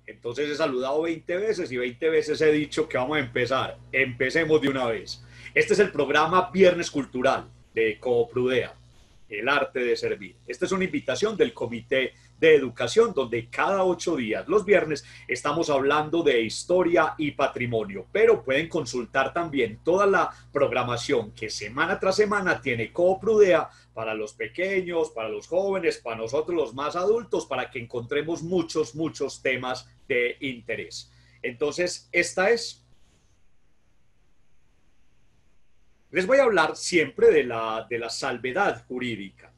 Entonces he saludado 20 veces y 20 veces he dicho que vamos a empezar. Empecemos de una vez. Este es el programa Viernes Cultural de Cooprudea, el arte de servir. Esta es una invitación del Comité de Educación, donde cada 8 días, los viernes, estamos hablando de historia y patrimonio, pero pueden consultar también toda la programación que semana tras semana tiene Cooprudea para los pequeños, para los jóvenes, para nosotros los más adultos, para que encontremos muchos temas de interés. Entonces, les voy a hablar siempre de la salvedad jurídica.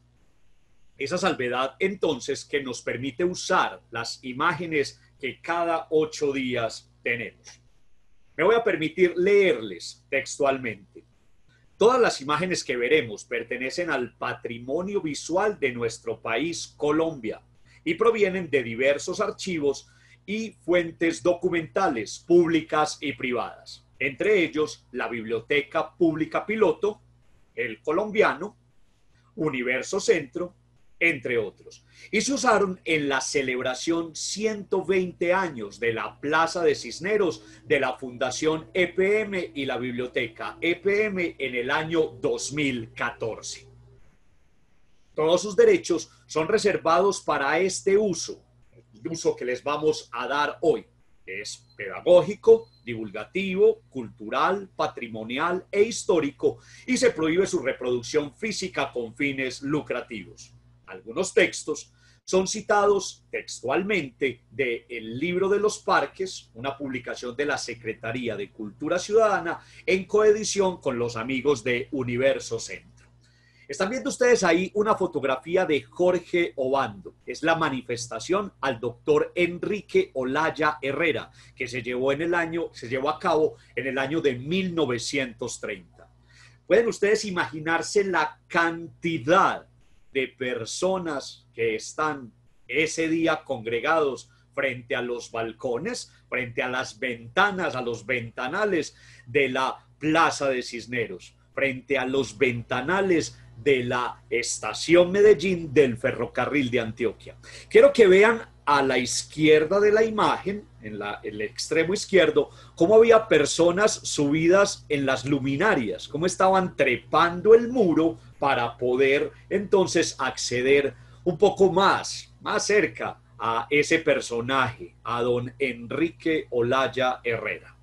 Esa salvedad, entonces, que nos permite usar las imágenes que cada 8 días tenemos. Me voy a permitir leerles textualmente. Todas las imágenes que veremos pertenecen al patrimonio visual de nuestro país, Colombia, y provienen de diversos archivos y fuentes documentales públicas y privadas. Entre ellos, la Biblioteca Pública Piloto, El Colombiano, Universo Centro, entre otros. Y se usaron en la celebración 120 años de la Plaza de Cisneros de la Fundación EPM y la Biblioteca EPM en el año 2014. Todos sus derechos son reservados para este uso, el uso que les vamos a dar hoy. Es pedagógico, divulgativo, cultural, patrimonial e histórico, y se prohíbe su reproducción física con fines lucrativos. Algunos textos son citados textualmente de El Libro de los Parques, una publicación de la Secretaría de Cultura Ciudadana en coedición con los amigos de Universo Centro. Están viendo ustedes ahí una fotografía de Jorge Obando. Es la manifestación al doctor Enrique Olaya Herrera, que se llevó a cabo en el año de 1930. ¿Pueden ustedes imaginarse la cantidad de personas que están ese día congregados frente a los balcones, frente a las ventanas, a los ventanales de la Plaza de Cisneros, frente a los ventanales de la estación Medellín del ferrocarril de Antioquia? Quiero que vean a la izquierda de la imagen, en el extremo izquierdo, cómo había personas subidas en las luminarias, cómo estaban trepando el muro para poder entonces acceder un poco más cerca a ese personaje, a don Enrique Olaya Herrera.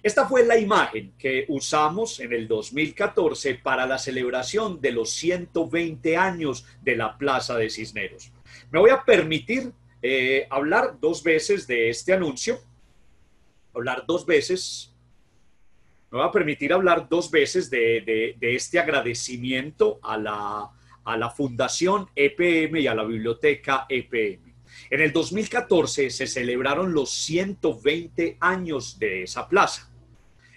Esta fue la imagen que usamos en el 2014 para la celebración de los 120 años de la Plaza de Cisneros. Me voy a permitir hablar 2 veces de este anuncio, me voy a permitir hablar 2 veces de este agradecimiento a la Fundación EPM y a la Biblioteca EPM. En el 2014 se celebraron los 120 años de esa plaza.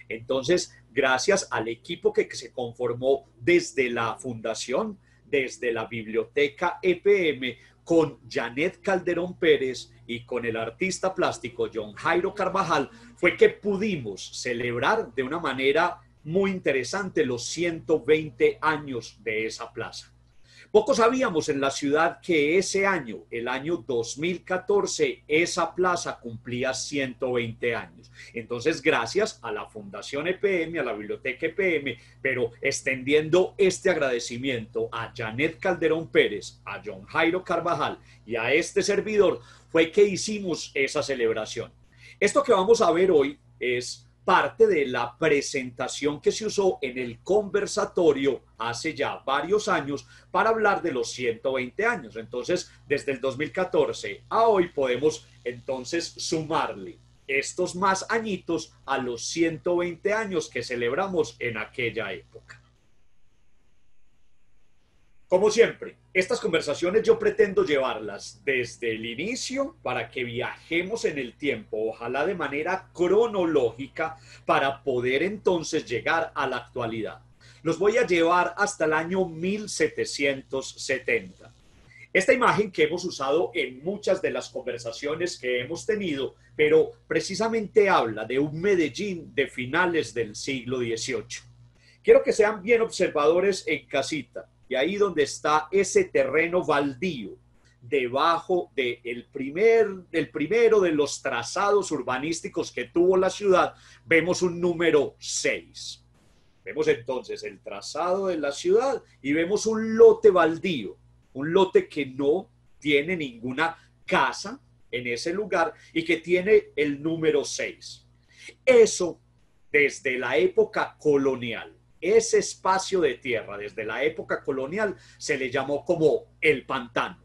Entonces, gracias al equipo que se conformó desde la fundación, desde la Biblioteca EPM, con Janet Calderón Pérez y con el artista plástico John Jairo Carvajal, fue que pudimos celebrar de una manera muy interesante los 120 años de esa plaza. Poco sabíamos en la ciudad que ese año, el año 2014, esa plaza cumplía 120 años. Entonces, gracias a la Fundación EPM, a la Biblioteca EPM, pero extendiendo este agradecimiento a Janet Calderón Pérez, a John Jairo Carvajal y a este servidor, fue que hicimos esa celebración. Esto que vamos a ver hoy es parte de la presentación que se usó en el conversatorio hace ya varios años para hablar de los 120 años. Entonces, desde el 2014 a hoy podemos entonces sumarle estos más añitos a los 120 años que celebramos en aquella época. Como siempre, estas conversaciones yo pretendo llevarlas desde el inicio para que viajemos en el tiempo, ojalá de manera cronológica, para poder entonces llegar a la actualidad. Los voy a llevar hasta el año 1770. Esta imagen que hemos usado en muchas de las conversaciones que hemos tenido, pero precisamente habla de un Medellín de finales del siglo XVIII. Quiero que sean bien observadores en casita. Y ahí donde está ese terreno baldío, debajo del primero de los trazados urbanísticos que tuvo la ciudad, vemos un número 6. Vemos entonces el trazado de la ciudad y vemos un lote baldío, un lote que no tiene ninguna casa en ese lugar y que tiene el número 6. Eso desde la época colonial, ese espacio de tierra desde la época colonial se le llamó como el pantano.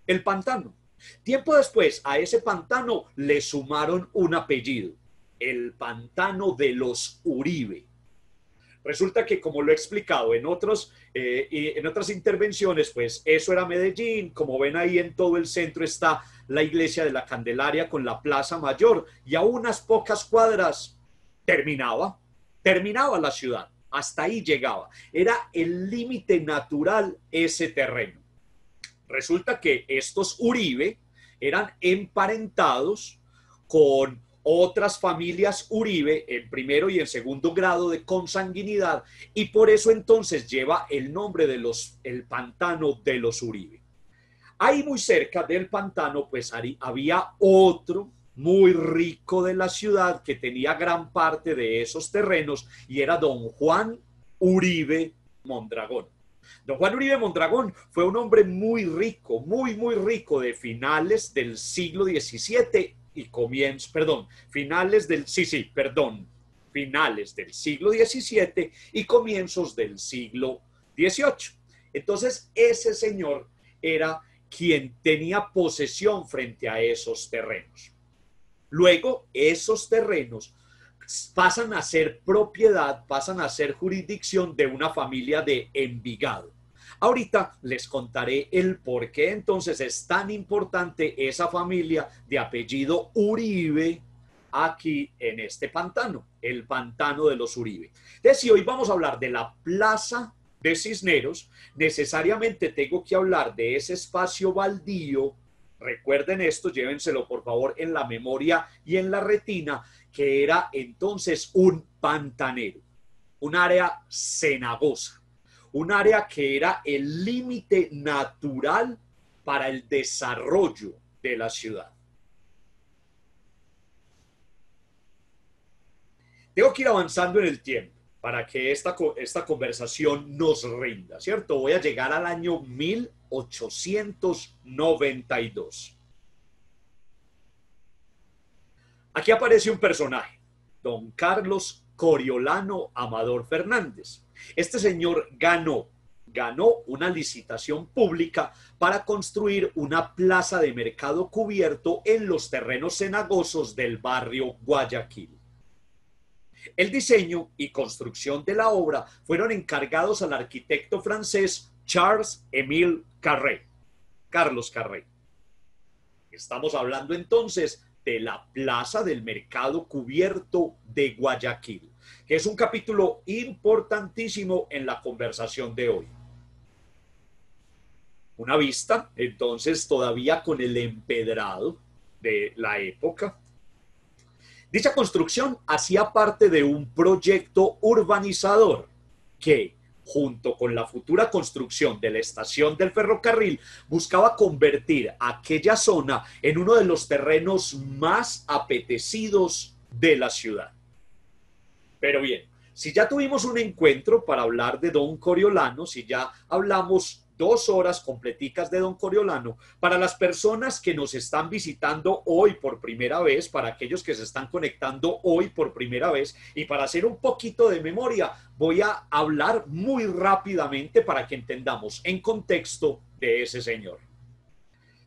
El pantano. Tiempo después a ese pantano le sumaron un apellido, el pantano de los Uribe. Resulta que, como lo he explicado en otras intervenciones, pues eso era Medellín. Como ven ahí en todo el centro está la iglesia de la Candelaria con la Plaza Mayor y a unas pocas cuadras terminaba la ciudad. Hasta ahí llegaba. Era el límite natural ese terreno. Resulta que estos Uribe eran emparentados con otras familias Uribe en primero y en segundo grado de consanguinidad y por eso entonces lleva el nombre de el pantano de los Uribe. Ahí muy cerca del pantano pues había otro muy rico de la ciudad que tenía gran parte de esos terrenos y era don Juan Uribe Mondragón. Don Juan Uribe Mondragón fue un hombre muy rico, muy rico de finales del siglo XVII y finales del siglo XVII y comienzos del siglo XVIII. Entonces, ese señor era quien tenía posesión frente a esos terrenos. Luego, esos terrenos pasan a ser propiedad, pasan a ser jurisdicción de una familia de Envigado. Ahorita les contaré el por qué entonces es tan importante esa familia de apellido Uribe aquí en este pantano, el pantano de los Uribe. Entonces, si hoy vamos a hablar de la Plaza de Cisneros, necesariamente tengo que hablar de ese espacio baldío. Recuerden esto, llévenselo por favor en la memoria y en la retina, que era entonces un pantanero, un área cenagosa, un área que era el límite natural para el desarrollo de la ciudad. Tengo que ir avanzando en el tiempo para que esta conversación nos rinda, ¿cierto? Voy a llegar al año 1892. Aquí aparece un personaje, don Carlos Coriolano Amador Fernández. Este señor ganó una licitación pública para construir una plaza de mercado cubierto en los terrenos cenagosos del barrio Guayaquil. El diseño y construcción de la obra fueron encargados al arquitecto francés Charles-Émile Carré, Carlos Carré. Estamos hablando entonces de la Plaza del Mercado Cubierto de Guayaquil, que es un capítulo importantísimo en la conversación de hoy. Una vista, entonces, todavía con el empedrado de la época. Dicha construcción hacía parte de un proyecto urbanizador que, junto con la futura construcción de la estación del ferrocarril, buscaba convertir aquella zona en uno de los terrenos más apetecidos de la ciudad. Pero bien, si ya tuvimos un encuentro para hablar de don Coriolano, si ya hablamos 2 horas completicas de don Coriolano, para las personas que nos están visitando hoy por primera vez, para aquellos que se están conectando hoy por primera vez, y para hacer un poquito de memoria, voy a hablar muy rápidamente para que entendamos en contexto de ese señor.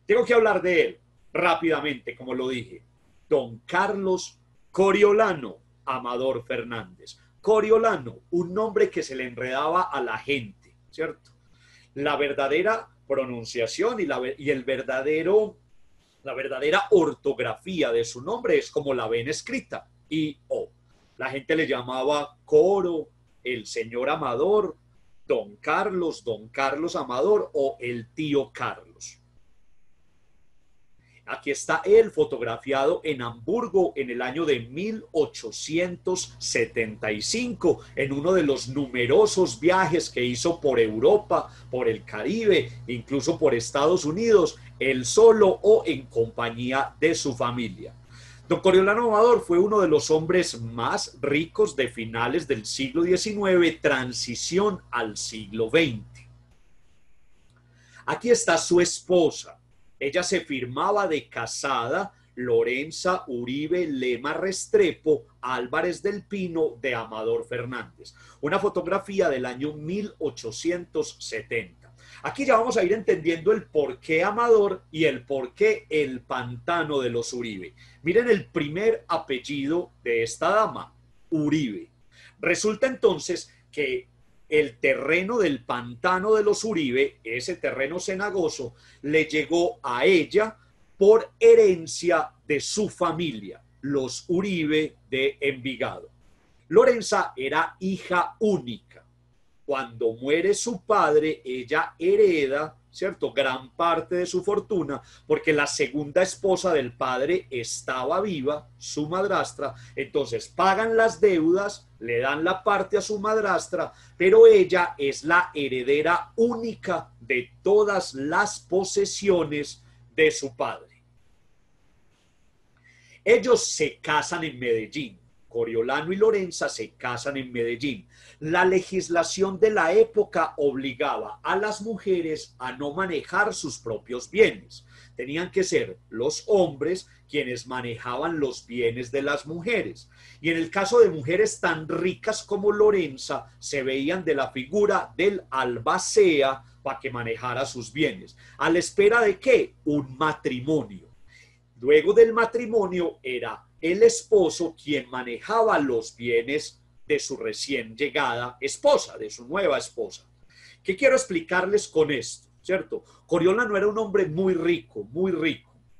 Tengo que hablar de él rápidamente, como lo dije. Don Carlos Coriolano Amador Fernández. Coriolano, un nombre que se le enredaba a la gente, ¿cierto? La verdadera pronunciación y la verdadera ortografía de su nombre es como la ven escrita, I-O. La gente le llamaba Coro, el señor Amador, don Carlos Amador o el tío Carlos. Aquí está él fotografiado en Hamburgo en el año de 1875, en uno de los numerosos viajes que hizo por Europa, por el Caribe, incluso por Estados Unidos, él solo o en compañía de su familia. Don Coriolano Amador fue uno de los hombres más ricos de finales del siglo XIX, transición al siglo XX. Aquí está su esposa. Ella se firmaba de casada Lorenza Uribe Lema Restrepo Álvarez del Pino de Amador Fernández. Una fotografía del año 1870. Aquí ya vamos a ir entendiendo el por qué Amador y el por qué el pantano de los Uribe. Miren el primer apellido de esta dama, Uribe. Resulta entonces que el terreno del pantano de los Uribe, ese terreno cenagoso, le llegó a ella por herencia de su familia, los Uribe de Envigado. Lorenza era hija única. Cuando muere su padre, ella hereda, ¿cierto?, gran parte de su fortuna, porque la segunda esposa del padre estaba viva, su madrastra. Entonces pagan las deudas, le dan la parte a su madrastra, pero ella es la heredera única de todas las posesiones de su padre. Ellos se casan en Medellín. Coriolano y Lorenza se casan en Medellín. La legislación de la época obligaba a las mujeres a no manejar sus propios bienes. Tenían que ser los hombres quienes manejaban los bienes de las mujeres. Y en el caso de mujeres tan ricas como Lorenza, se veían de la figura del albacea para que manejara sus bienes. ¿A la espera de qué? Un matrimonio. Luego del matrimonio era el esposo quien manejaba los bienes de su recién llegada esposa, de su nueva esposa. ¿Qué quiero explicarles con esto? ¿Cierto? Coriolano era un hombre muy rico,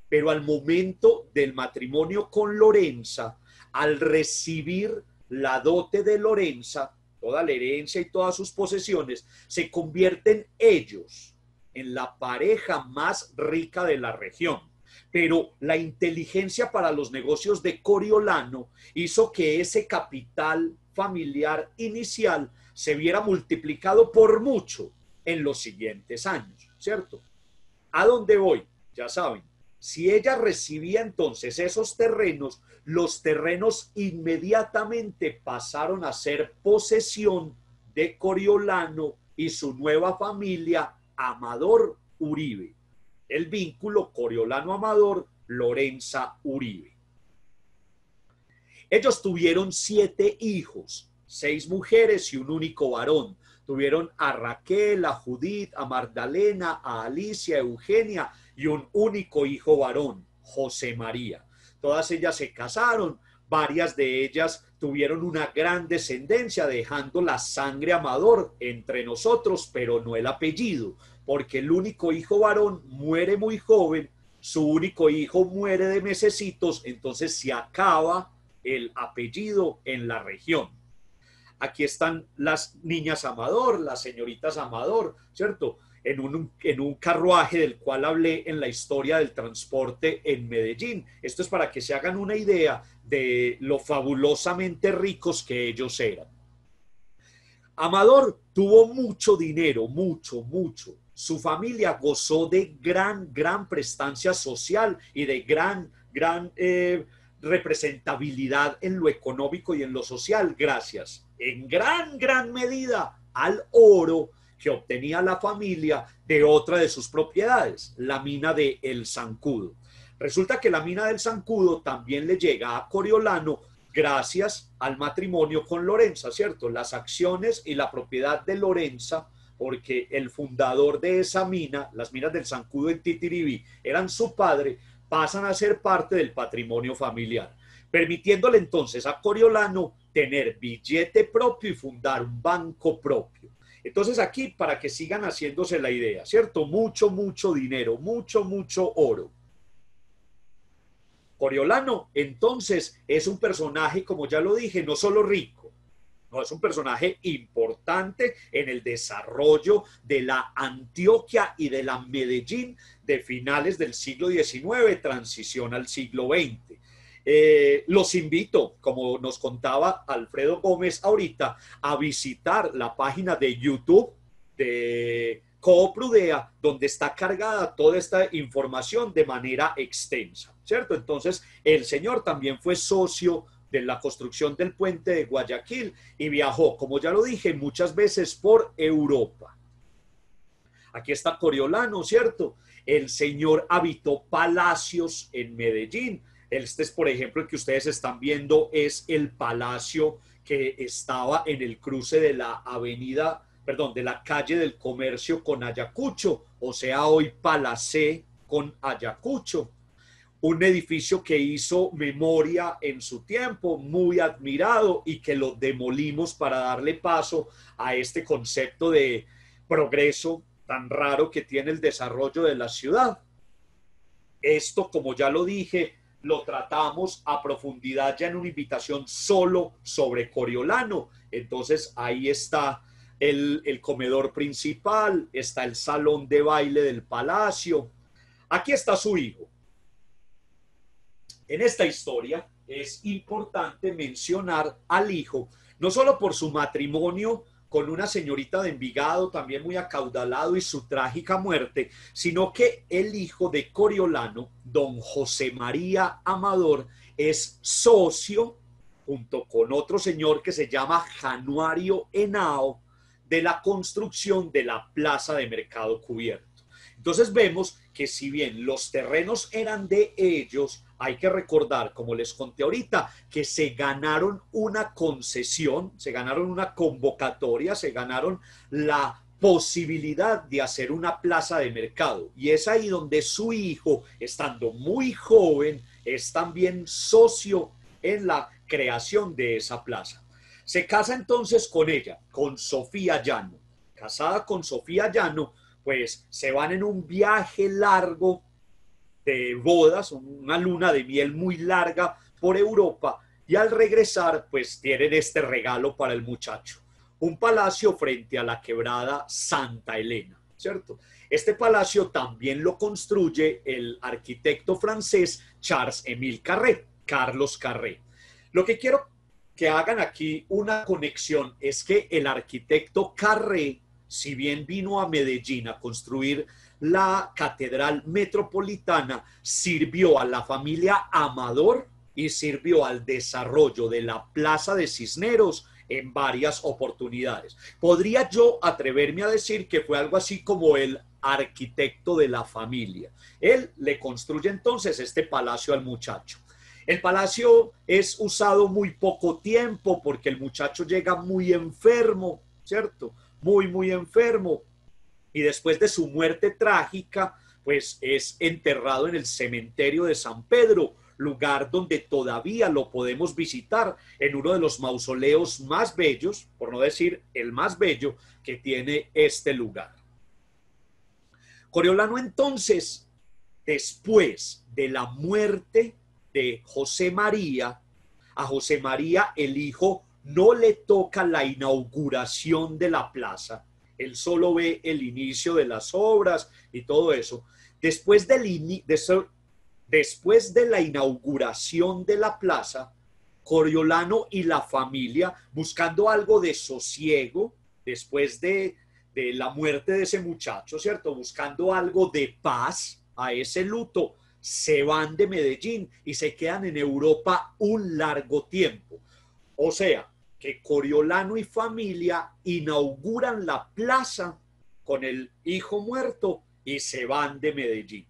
pero al momento del matrimonio con Lorenza, al recibir la dote de Lorenza, toda la herencia y todas sus posesiones, se convierten ellos en la pareja más rica de la región. Pero la inteligencia para los negocios de Coriolano hizo que ese capital familiar inicial se viera multiplicado por mucho en los siguientes años, ¿cierto? ¿A dónde voy? Ya saben, si ella recibía entonces esos terrenos, los terrenos inmediatamente pasaron a ser posesión de Coriolano y su nueva familia, Amador Uribe. El vínculo Coriolano-Amador, Lorenza Uribe. Ellos tuvieron 7 hijos, 6 mujeres y un único varón. Tuvieron a Raquel, a Judith, a Magdalena, a Alicia, a Eugenia y un único hijo varón, José María. Todas ellas se casaron, varias de ellas tuvieron una gran descendencia, dejando la sangre Amador entre nosotros, pero no el apellido, porque el único hijo varón muere muy joven, su único hijo muere de mesecitos, entonces se acaba el apellido en la región. Aquí están las niñas Amador, las señoritas Amador, ¿cierto? En un carruaje del cual hablé en la historia del transporte en Medellín. Esto es para que se hagan una idea de lo fabulosamente ricos que ellos eran. Amador tuvo mucho dinero, mucho. Su familia gozó de gran prestancia social y de gran representabilidad en lo económico y en lo social, gracias en gran medida al oro que obtenía la familia de otra de sus propiedades, la mina de El Zancudo. Resulta que la mina del Zancudo también le llega a Coriolano gracias al matrimonio con Lorenza, ¿cierto? Las acciones y la propiedad de Lorenza, porque el fundador de esa mina, las minas del Zancudo en Titiribí, eran su padre, pasan a ser parte del patrimonio familiar, permitiéndole entonces a Coriolano tener billete propio y fundar un banco propio. Entonces aquí, para que sigan haciéndose la idea, ¿cierto? Mucho dinero, mucho oro. Coriolano, entonces, es un personaje, como ya lo dije, no solo rico, No, es un personaje importante en el desarrollo de la Antioquia y de la Medellín de finales del siglo XIX, transición al siglo XX. Los invito, como nos contaba Alfredo Gómez ahorita, a visitar la página de YouTube de Cooprudea, donde está cargada toda esta información de manera extensa, ¿cierto? Entonces, el señor también fue socio de la construcción del puente de Guayaquil y viajó, como ya lo dije, muchas veces por Europa. Aquí está Coriolano, ¿cierto? El señor habitó palacios en Medellín. Este es, por ejemplo, el que ustedes están viendo, es el palacio que estaba en el cruce de la avenida, perdón, de la calle del Comercio con Ayacucho, o sea, hoy Palacé con Ayacucho. Un edificio que hizo memoria en su tiempo, muy admirado, y que lo demolimos para darle paso a este concepto de progreso tan raro que tiene el desarrollo de la ciudad. Esto, como ya lo dije, lo tratamos a profundidad ya en una invitación solo sobre Coriolano. Entonces ahí está el comedor principal, está el salón de baile del palacio. Aquí está su hijo. En esta historia es importante mencionar al hijo, no solo por su matrimonio con una señorita de Envigado, también muy acaudalado, y su trágica muerte, sino que el hijo de Coriolano, don José María Amador, es socio, junto con otro señor que se llama Januario Henao, de la construcción de la plaza de Mercado Cubierto. Entonces vemos que si bien los terrenos eran de ellos, hay que recordar, como les conté ahorita, que se ganaron una concesión, se ganaron una convocatoria, se ganaron la posibilidad de hacer una plaza de mercado. Y es ahí donde su hijo, estando muy joven, es también socio en la creación de esa plaza. Se casa entonces con ella, con Sofía Llano. Casada con Sofía Llano, pues se van en un viaje largo de bodas, una luna de miel muy larga por Europa, y al regresar pues tienen este regalo para el muchacho, un palacio frente a la quebrada Santa Elena, ¿cierto? Este palacio también lo construye el arquitecto francés Charles-Émile Carré, Carlos Carré. Lo que quiero que hagan aquí una conexión es que el arquitecto Carré, si bien vino a Medellín a construir la Catedral Metropolitana, sirvió a la familia Amador y sirvió al desarrollo de la Plaza de Cisneros en varias oportunidades. Podría yo atreverme a decir que fue algo así como el arquitecto de la familia. Él le construye entonces este palacio al muchacho. El palacio es usado muy poco tiempo porque el muchacho llega muy enfermo, ¿cierto? Muy enfermo, y después de su muerte trágica, pues es enterrado en el cementerio de San Pedro, lugar donde todavía lo podemos visitar en uno de los mausoleos más bellos, por no decir el más bello, que tiene este lugar. Coriolano entonces, después de la muerte de José María, a José María el hijo no le toca la inauguración de la plaza, él solo ve el inicio de las obras y todo eso. Después de la inauguración de la plaza, Coriolano y la familia, buscando algo de sosiego, después de la muerte de ese muchacho, ¿cierto? Buscando algo de paz a ese luto, se van de Medellín y se quedan en Europa un largo tiempo. O sea, que Coriolano y familia inauguran la plaza con el hijo muerto y se van de Medellín.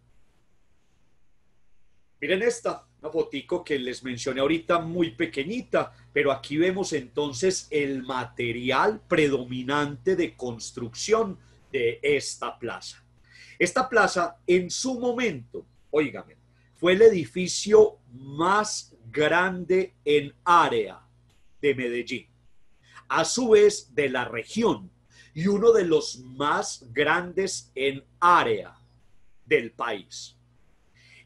Miren esta, una fotico que les mencioné ahorita, muy pequeñita, pero aquí vemos entonces el material predominante de construcción de esta plaza. Esta plaza en su momento, óigame, fue el edificio más grande en área de Medellín, a su vez de la región, y uno de los más grandes en área del país.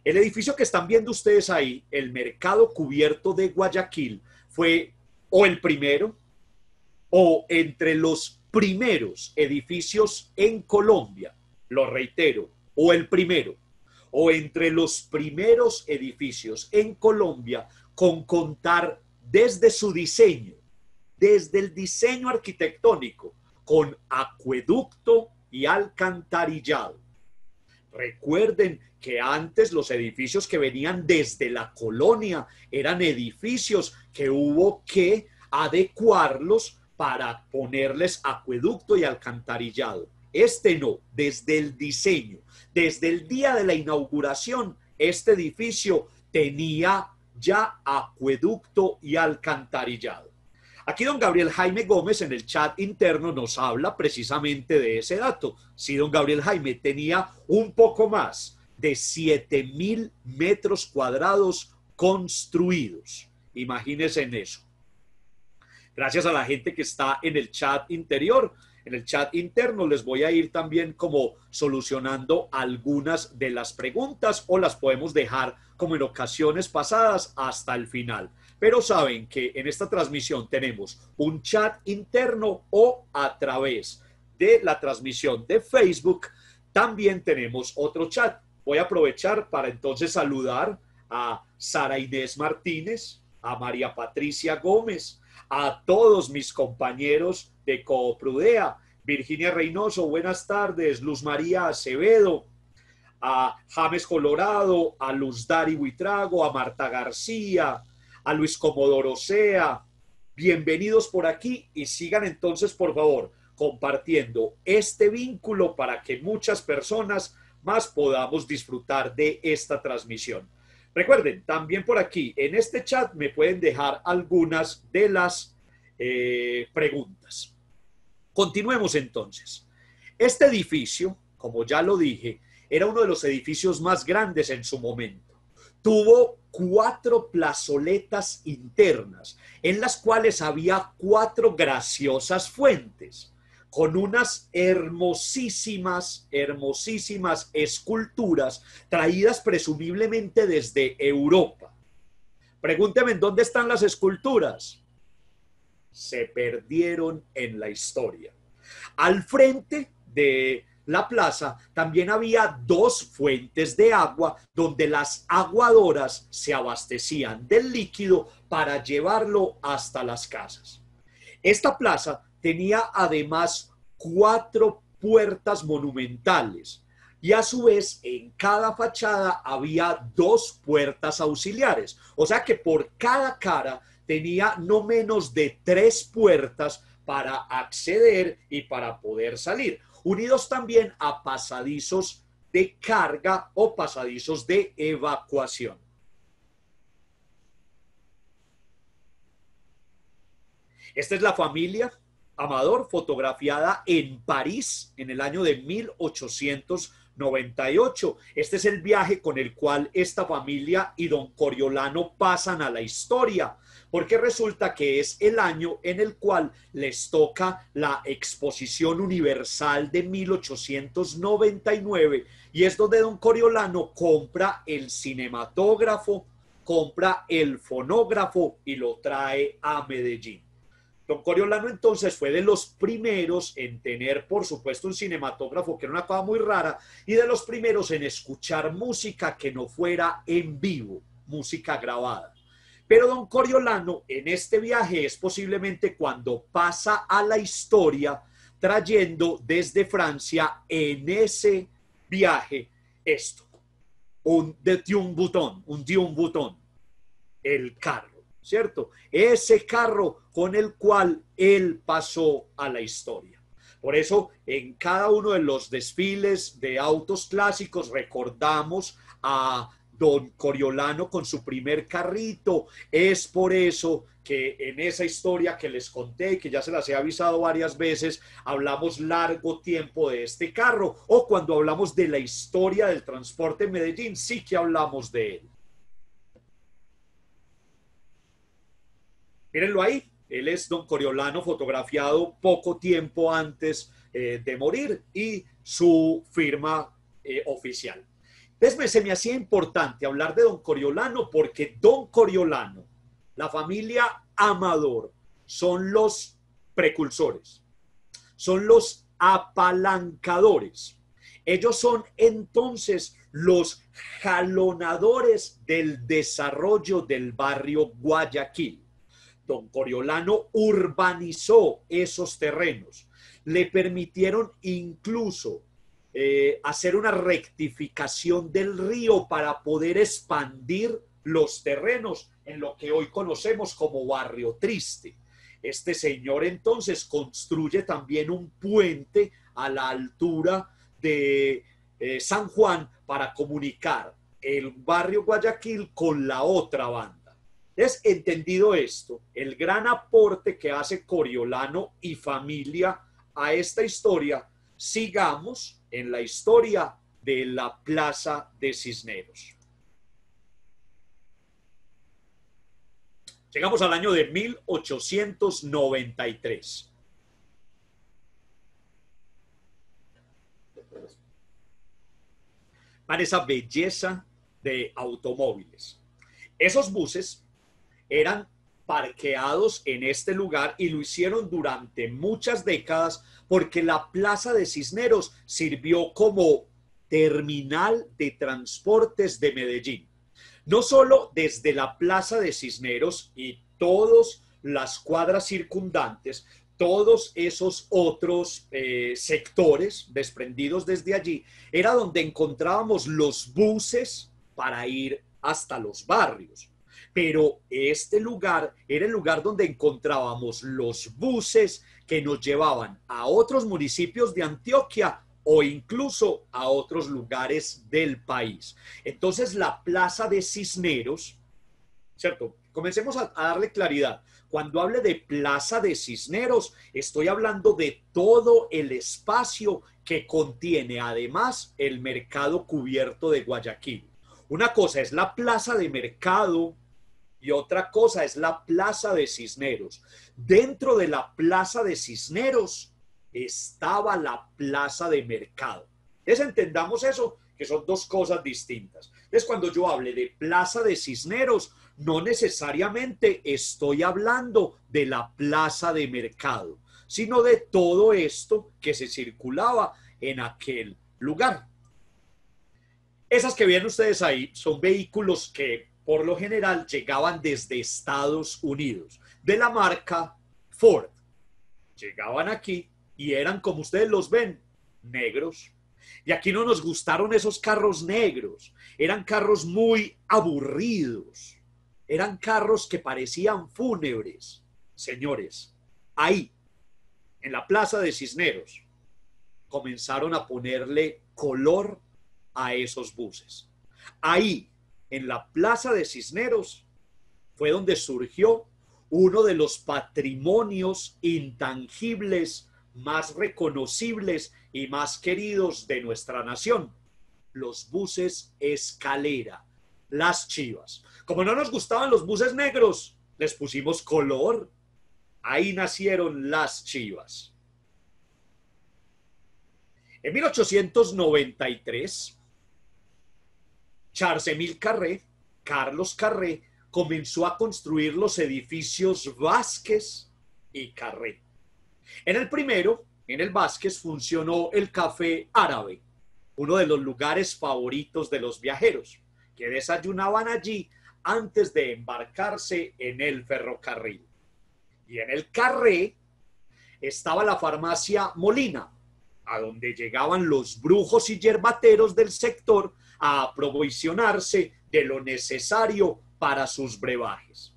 El edificio que están viendo ustedes ahí, el Mercado Cubierto de Guayaquil, fue o el primero o entre los primeros edificios en Colombia, lo reitero, o el primero, o entre los primeros edificios en Colombia con contar desde su diseño, desde el diseño arquitectónico, con acueducto y alcantarillado. Recuerden que antes los edificios que venían desde la colonia eran edificios que hubo que adecuarlos para ponerles acueducto y alcantarillado. Este no, desde el diseño, desde el día de la inauguración, este edificio tenía ya acueducto y alcantarillado. Aquí don Gabriel Jaime Gómez en el chat interno nos habla precisamente de ese dato. Sí, don Gabriel Jaime tenía un poco más de 7.000 metros cuadrados construidos. Imagínense en eso. Gracias a la gente que está en el chat interior. En el chat interno les voy a ir también como solucionando algunas de las preguntas o las podemos dejar como en ocasiones pasadas hasta el final. Pero saben que en esta transmisión tenemos un chat interno o a través de la transmisión de Facebook también tenemos otro chat. Voy a aprovechar para entonces saludar a Sara Inés Martínez, a María Patricia Gómez, a todos mis compañeros de Cooprudea, Virginia Reynoso, buenas tardes, Luz María Acevedo, a James Colorado, a Luz Dari Buitrago, a Marta García, a Luis Comodoro Sea, bienvenidos por aquí y sigan entonces por favor compartiendo este vínculo para que muchas personas más podamos disfrutar de esta transmisión. Recuerden, también por aquí en este chat me pueden dejar algunas de las preguntas. Continuemos entonces. Este edificio, como ya lo dije, era uno de los edificios más grandes en su momento. Tuvo 4 plazoletas internas, en las cuales había 4 graciosas fuentes, con unas hermosísimas esculturas traídas presumiblemente desde Europa. Pregúnteme, ¿dónde están las esculturas? Se perdieron en la historia. Al frente de la plaza también había 2 fuentes de agua donde las aguadoras se abastecían del líquido para llevarlo hasta las casas. Esta plaza tenía además 4 puertas monumentales y a su vez en cada fachada había 2 puertas auxiliares. O sea que por cada cara tenía no menos de 3 puertas para acceder y para poder salir, unidos también a pasadizos de carga o pasadizos de evacuación. Esta es la familia Amador, fotografiada en París en el año de 1898. Este es el viaje con el cual esta familia y don Coriolano pasan a la historia, porque resulta que es el año en el cual les toca la Exposición Universal de 1899 y es donde don Coriolano compra el cinematógrafo, compra el fonógrafo y lo trae a Medellín. Don Coriolano entonces fue de los primeros en tener, por supuesto, un cinematógrafo, que era una cosa muy rara, y de los primeros en escuchar música que no fuera en vivo, música grabada. Pero don Coriolano en este viaje es posiblemente cuando pasa a la historia trayendo desde Francia en ese viaje esto, un Dion Bouton, el carro, ¿cierto? Ese carro con el cual él pasó a la historia. Por eso, en cada uno de los desfiles de autos clásicos recordamos a don Coriolano con su primer carrito. Es por eso que en esa historia que les conté, que ya se las he avisado varias veces, hablamos largo tiempo de este carro, o cuando hablamos de la historia del transporte en Medellín, sí que hablamos de él. Mírenlo ahí, él es don Coriolano fotografiado poco tiempo antes de morir y su firma oficial. Entonces se me hacía importante hablar de don Coriolano porque don Coriolano, la familia Amador, son los precursores, son los apalancadores. Ellos son entonces los jalonadores del desarrollo del barrio Guayaquil. Don Coriolano urbanizó esos terrenos, le permitieron incluso hacer una rectificación del río para poder expandir los terrenos en lo que hoy conocemos como Barrio Triste. Este señor entonces construye también un puente a la altura de San Juan para comunicar el barrio Guayaquil con la otra banda. Entonces, entendido esto, el gran aporte que hace Coriolano y familia a esta historia, sigamos en la historia de la Plaza de Cisneros. Llegamos al año de 1893. Para esa belleza de automóviles. Esos buses eran parqueados en este lugar y lo hicieron durante muchas décadas porque la Plaza de Cisneros sirvió como terminal de transportes de Medellín. No solo desde la Plaza de Cisneros y todas las cuadras circundantes, todos esos otros sectores desprendidos desde allí, era donde encontrábamos los buses para ir hasta los barrios. Pero este lugar era el lugar donde encontrábamos los buses que nos llevaban a otros municipios de Antioquia o incluso a otros lugares del país. Entonces la Plaza de Cisneros, ¿cierto? Comencemos a darle claridad. Cuando hable de Plaza de Cisneros, estoy hablando de todo el espacio que contiene además el mercado cubierto de Guayaquil. Una cosa es la plaza de mercado y otra cosa es la Plaza de Cisneros. Dentro de la Plaza de Cisneros estaba la plaza de mercado. Entonces entendamos eso, que son dos cosas distintas. Entonces cuando yo hable de Plaza de Cisneros, no necesariamente estoy hablando de la plaza de mercado, sino de todo esto que se circulaba en aquel lugar. Esas que ven ustedes ahí son vehículos que por lo general llegaban desde Estados Unidos, de la marca Ford. Llegaban aquí y eran, como ustedes los ven, negros. Y aquí no nos gustaron esos carros negros. Eran carros muy aburridos. Eran carros que parecían fúnebres. Señores, ahí, en la Plaza de Cisneros, comenzaron a ponerle color a esos buses. Ahí, en la Plaza de Cisneros, fue donde surgió uno de los patrimonios intangibles más reconocibles y más queridos de nuestra nación, los buses escalera, las Chivas. Como no nos gustaban los buses negros, les pusimos color. Ahí nacieron las Chivas. En 1893, Charles-Émile Carré, Carlos Carré, comenzó a construir los edificios Vázquez y Carré. En el primero, en el Vázquez, funcionó el Café Árabe, uno de los lugares favoritos de los viajeros, que desayunaban allí antes de embarcarse en el ferrocarril. Y en el Carré estaba la farmacia Molina, a donde llegaban los brujos y yerbateros del sector a aprovisionarse de lo necesario para sus brebajes.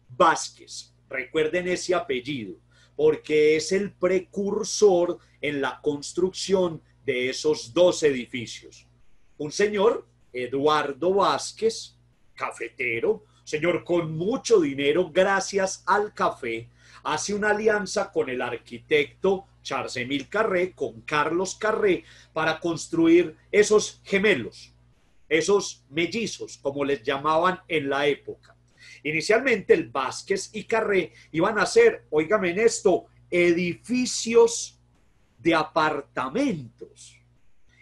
Vázquez, recuerden ese apellido, porque es el precursor en la construcción de esos dos edificios. Un señor, Eduardo Vázquez, cafetero, señor con mucho dinero gracias al café, hace una alianza con el arquitecto Charles-Émile Carré, con Carlos Carré, para construir esos gemelos, esos mellizos, como les llamaban en la época. Inicialmente el Vázquez y Carré iban a hacer, óigame en esto, edificios de apartamentos,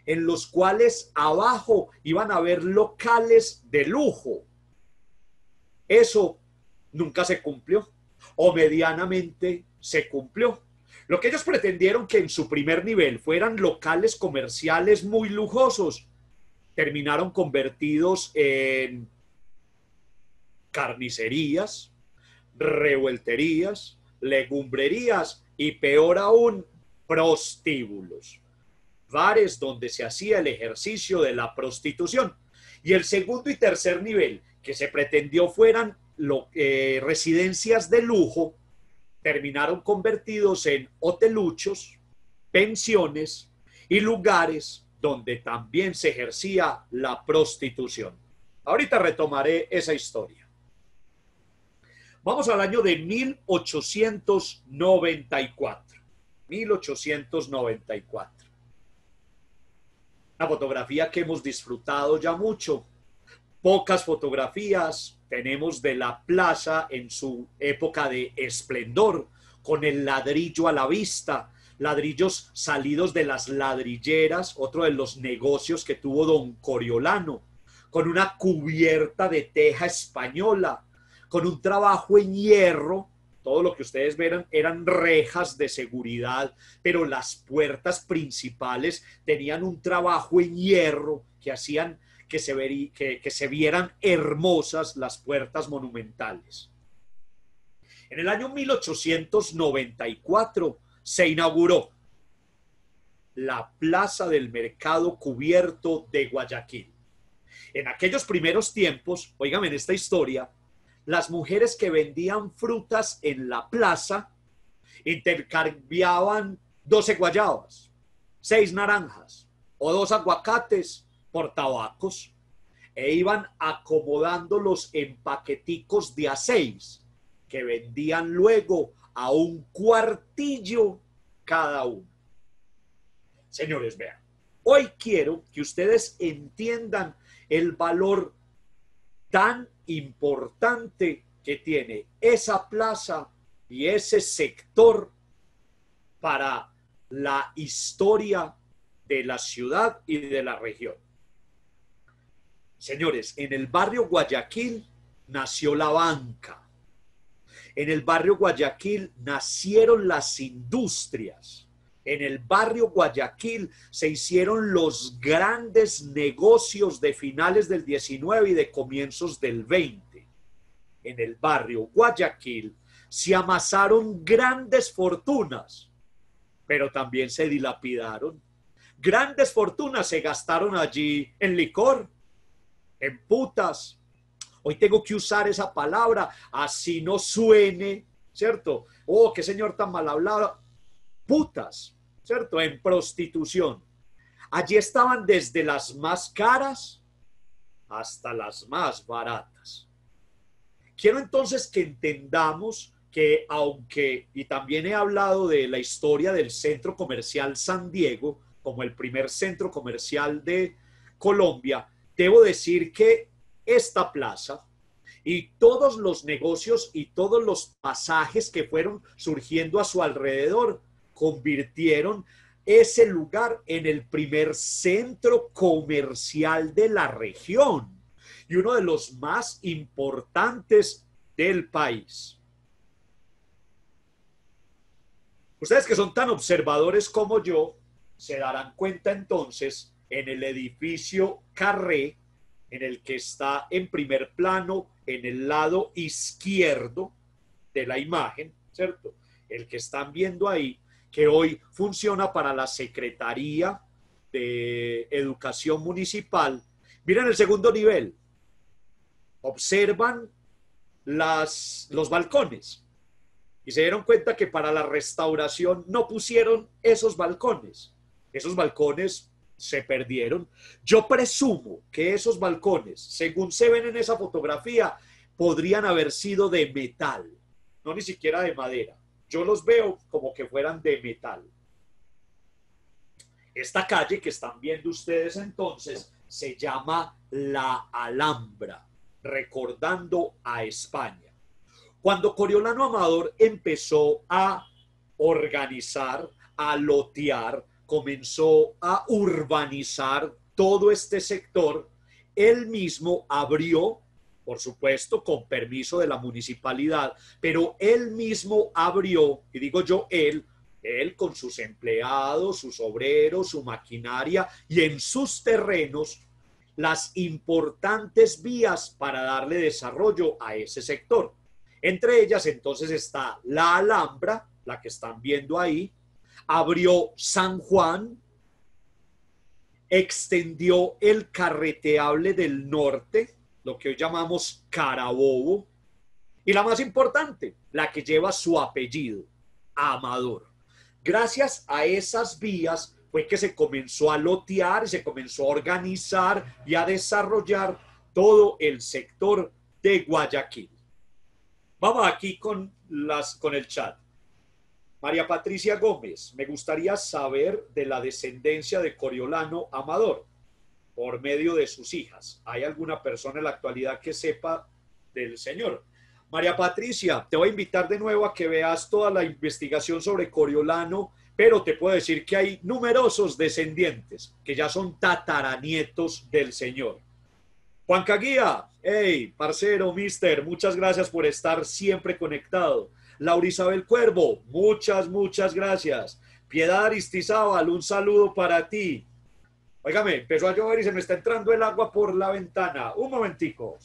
en los cuales abajo iban a haber locales de lujo. Eso nunca se cumplió. o medianamente se cumplió. Lo que ellos pretendieron que en su primer nivel fueran locales comerciales muy lujosos, terminaron convertidos en carnicerías, revuelterías, legumbrerías y peor aún, prostíbulos, bares donde se hacía el ejercicio de la prostitución. Y el segundo y tercer nivel, que se pretendió fueran residencias de lujo, terminaron convertidos en hoteluchos, pensiones y lugares donde también se ejercía la prostitución. Ahorita retomaré esa historia. Vamos al año de 1894. 1894. Una fotografía que hemos disfrutado ya mucho. Pocas fotografías tenemos de la plaza en su época de esplendor, con el ladrillo a la vista, ladrillos salidos de las ladrilleras, otro de los negocios que tuvo don Coriolano, con una cubierta de teja española, con un trabajo en hierro. Todo lo que ustedes vieron eran rejas de seguridad, pero las puertas principales tenían un trabajo en hierro que hacían que se vieran hermosas las puertas monumentales. En el año 1894 se inauguró la Plaza del Mercado Cubierto de Guayaquil. En aquellos primeros tiempos, óigame en esta historia, las mujeres que vendían frutas en la plaza intercambiaban 12 guayabas, 6 naranjas o 2 aguacates por tabacos e iban acomodándolos en paqueticos de a 6 que vendían luego a un cuartillo cada uno. Señores, vean, hoy quiero que ustedes entiendan el valor tan importante que tiene esa plaza y ese sector para la historia de la ciudad y de la región. Señores, en el barrio Guayaquil nació la banca. En el barrio Guayaquil nacieron las industrias. En el barrio Guayaquil se hicieron los grandes negocios de finales del 19 y de comienzos del 20. En el barrio Guayaquil se amasaron grandes fortunas, pero también se dilapidaron. Grandes fortunas se gastaron allí en licor, en putas. Hoy tengo que usar esa palabra, así no suene, ¿cierto? Oh, qué señor tan mal hablado. Putas, ¿cierto? En prostitución. Allí estaban desde las más caras hasta las más baratas. Quiero entonces que entendamos que aunque, y también he hablado de la historia del Centro Comercial San Diego, como el primer centro comercial de Colombia, debo decir que esta plaza y todos los negocios y todos los pasajes que fueron surgiendo a su alrededor convirtieron ese lugar en el primer centro comercial de la región y uno de los más importantes del país. Ustedes que son tan observadores como yo, se darán cuenta entonces en el edificio Carré, en el que está en primer plano en el lado izquierdo de la imagen, ¿cierto? El que están viendo ahí, que hoy funciona para la Secretaría de Educación Municipal. Miren el segundo nivel. Observan los balcones y se dieron cuenta que para la restauración no pusieron esos balcones. Esos balcones se perdieron. Yo presumo que esos balcones, según se ven en esa fotografía, podrían haber sido de metal, no ni siquiera de madera. Yo los veo como que fueran de metal. Esta calle que están viendo ustedes entonces se llama La Alhambra, recordando a España. Cuando Coriolano Amador empezó a organizar, a lotear, comenzó a urbanizar todo este sector, él mismo abrió por supuesto, con permiso de la municipalidad, pero él mismo abrió, y digo yo él con sus empleados, sus obreros, su maquinaria y en sus terrenos, las importantes vías para darle desarrollo a ese sector. Entre ellas entonces está la Alhambra, la que están viendo ahí, abrió San Juan, extendió el carreteable del norte, lo que hoy llamamos Carabobo, y la más importante, la que lleva su apellido, Amador. Gracias a esas vías fue que se comenzó a lotear, se comenzó a organizar y a desarrollar todo el sector de Guayaquil. Vamos aquí con el chat. María Patricia Gómez, me gustaría saber de la descendencia de Coriolano Amador por medio de sus hijas. ¿Hay alguna persona en la actualidad que sepa del señor? María Patricia, te voy a invitar de nuevo a que veas toda la investigación sobre Coriolano, pero te puedo decir que hay numerosos descendientes que ya son tataranietos del señor. Juan Caguía, hey, parcero, mister, muchas gracias por estar siempre conectado. Laura Isabel Cuervo, muchas gracias. Piedad Aristizábal, un saludo para ti. Óigame, empezó a llover y se me está entrando el agua por la ventana. Un momentico.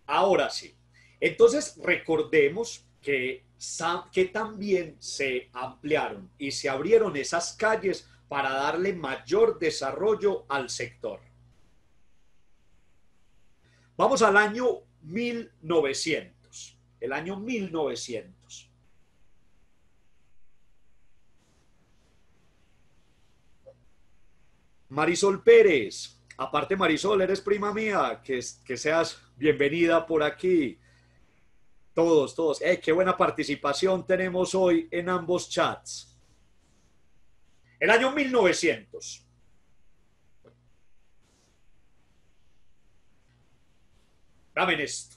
Ahora sí. Entonces, recordemos que también se ampliaron y se abrieron esas calles para darle mayor desarrollo al sector. Vamos al año 1900, el año 1900. Marisol Pérez, aparte Marisol, eres prima mía, que seas bienvenida por aquí. Todos. Qué buena participación tenemos hoy en ambos chats. El año 1900. Dame esto.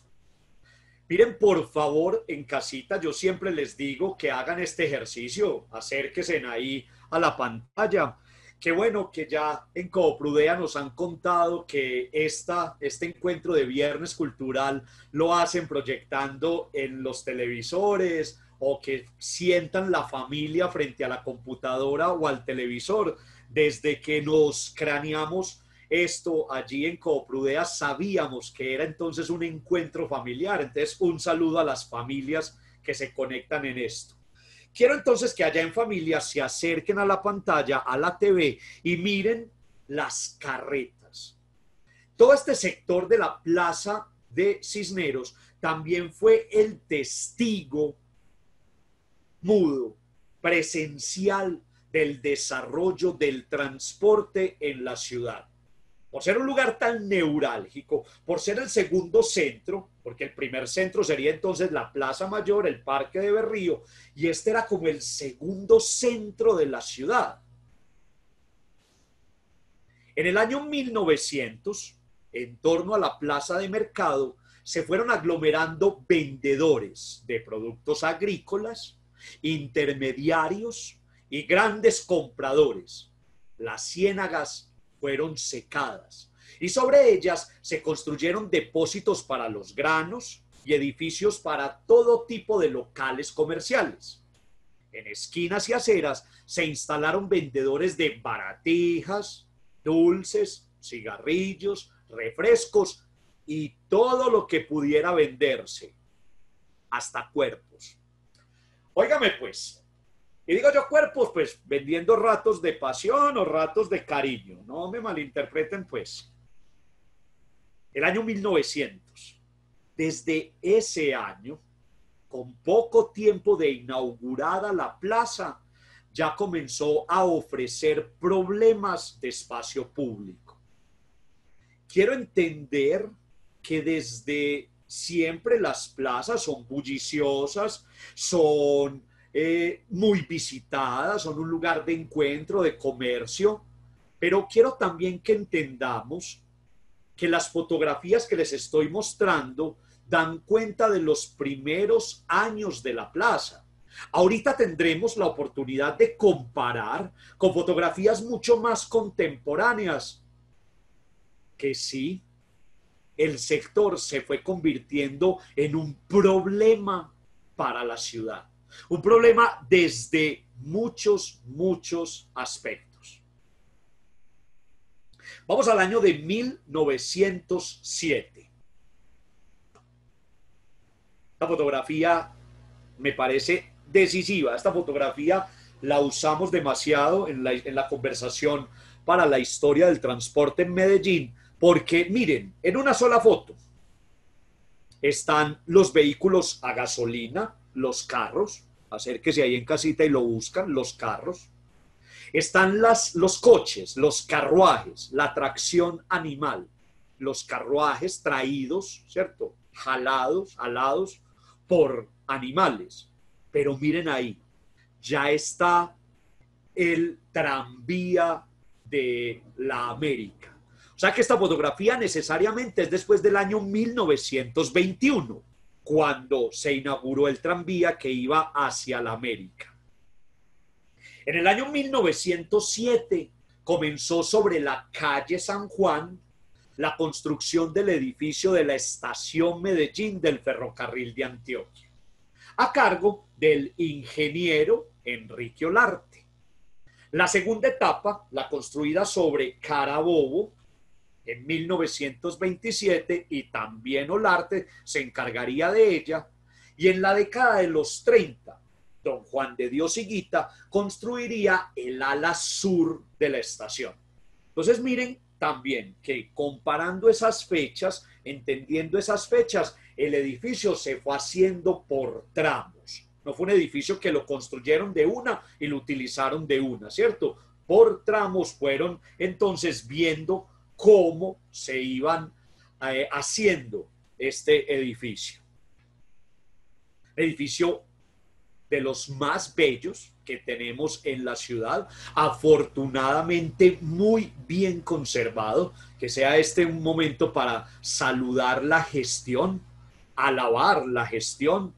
Miren, por favor, en casita, yo siempre les digo que hagan este ejercicio, acérquense ahí a la pantalla. Qué bueno que ya en Coprudea nos han contado que este encuentro de Viernes Cultural lo hacen proyectando en los televisores o que sientan la familia frente a la computadora o al televisor. Desde que nos craneamos esto allí en Coprudea sabíamos que era entonces un encuentro familiar. Entonces, un saludo a las familias que se conectan en esto. Quiero entonces que allá en familia se acerquen a la pantalla, a la TV y miren las carretas. Todo este sector de la Plaza de Cisneros también fue el testigo mudo, presencial del desarrollo del transporte en la ciudad. Por ser un lugar tan neurálgico, por ser el segundo centro, porque el primer centro sería entonces la Plaza Mayor, el Parque de Berrío, y este era como el segundo centro de la ciudad. En el año 1900, en torno a la plaza de mercado, se fueron aglomerando vendedores de productos agrícolas, intermediarios y grandes compradores. Las ciénagas fueron secadas y sobre ellas se construyeron depósitos para los granos y edificios para todo tipo de locales comerciales. En esquinas y aceras se instalaron vendedores de baratijas, dulces, cigarrillos, refrescos y todo lo que pudiera venderse, hasta cuerpos. Óigame pues, y digo yo cuerpos, pues vendiendo ratos de pasión o ratos de cariño. No me malinterpreten, pues. El año 1900. Desde ese año, con poco tiempo de inaugurada la plaza, ya comenzó a ofrecer problemas de espacio público. Quiero entender que desde siempre las plazas son bulliciosas, son muy visitadas, son un lugar de encuentro, de comercio, pero quiero también que entendamos que las fotografías que les estoy mostrando dan cuenta de los primeros años de la plaza. Ahorita tendremos la oportunidad de comparar con fotografías mucho más contemporáneas que sí, el sector se fue convirtiendo en un problema para la ciudad. Un problema desde muchos aspectos. Vamos al año de 1907. Esta fotografía me parece decisiva. Esta fotografía la usamos demasiado en la conversación para la historia del transporte en Medellín, porque miren, en una sola foto están los vehículos a gasolina, los carros, acérquese ahí en casita y lo buscan, los carros. Están los coches, los carruajes, la tracción animal, los carruajes traídos, ¿cierto? Alados por animales. Pero miren ahí, ya está el tranvía de la América. O sea que esta fotografía necesariamente es después del año 1921, cuando se inauguró el tranvía que iba hacia la América. En el año 1907 comenzó sobre la calle San Juan la construcción del edificio de la estación Medellín del ferrocarril de Antioquia, a cargo del ingeniero Enrique Olarte. La segunda etapa, la construida sobre Carabobo, en 1927, y también Olarte se encargaría de ella, y en la década de los 30, don Juan de Dios Higuita construiría el ala sur de la estación. Entonces miren también que comparando esas fechas, entendiendo esas fechas, el edificio se fue haciendo por tramos. No fue un edificio que lo construyeron de una y lo utilizaron de una, ¿cierto? Por tramos fueron entonces viendo cómo se iban haciendo este edificio. Edificio de los más bellos que tenemos en la ciudad, afortunadamente muy bien conservado, que sea este un momento para saludar la gestión, alabar la gestión,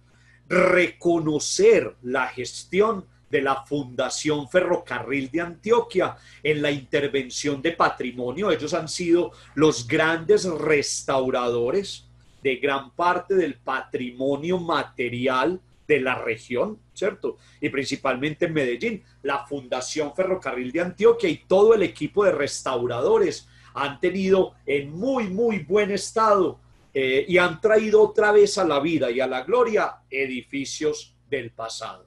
reconocer la gestión de la Fundación Ferrocarril de Antioquia en la intervención de patrimonio. Ellos han sido los grandes restauradores de gran parte del patrimonio material de la región, ¿cierto? Y principalmente en Medellín, la Fundación Ferrocarril de Antioquia y todo el equipo de restauradores han tenido en muy buen estado y han traído otra vez a la vida y a la gloria edificios del pasado.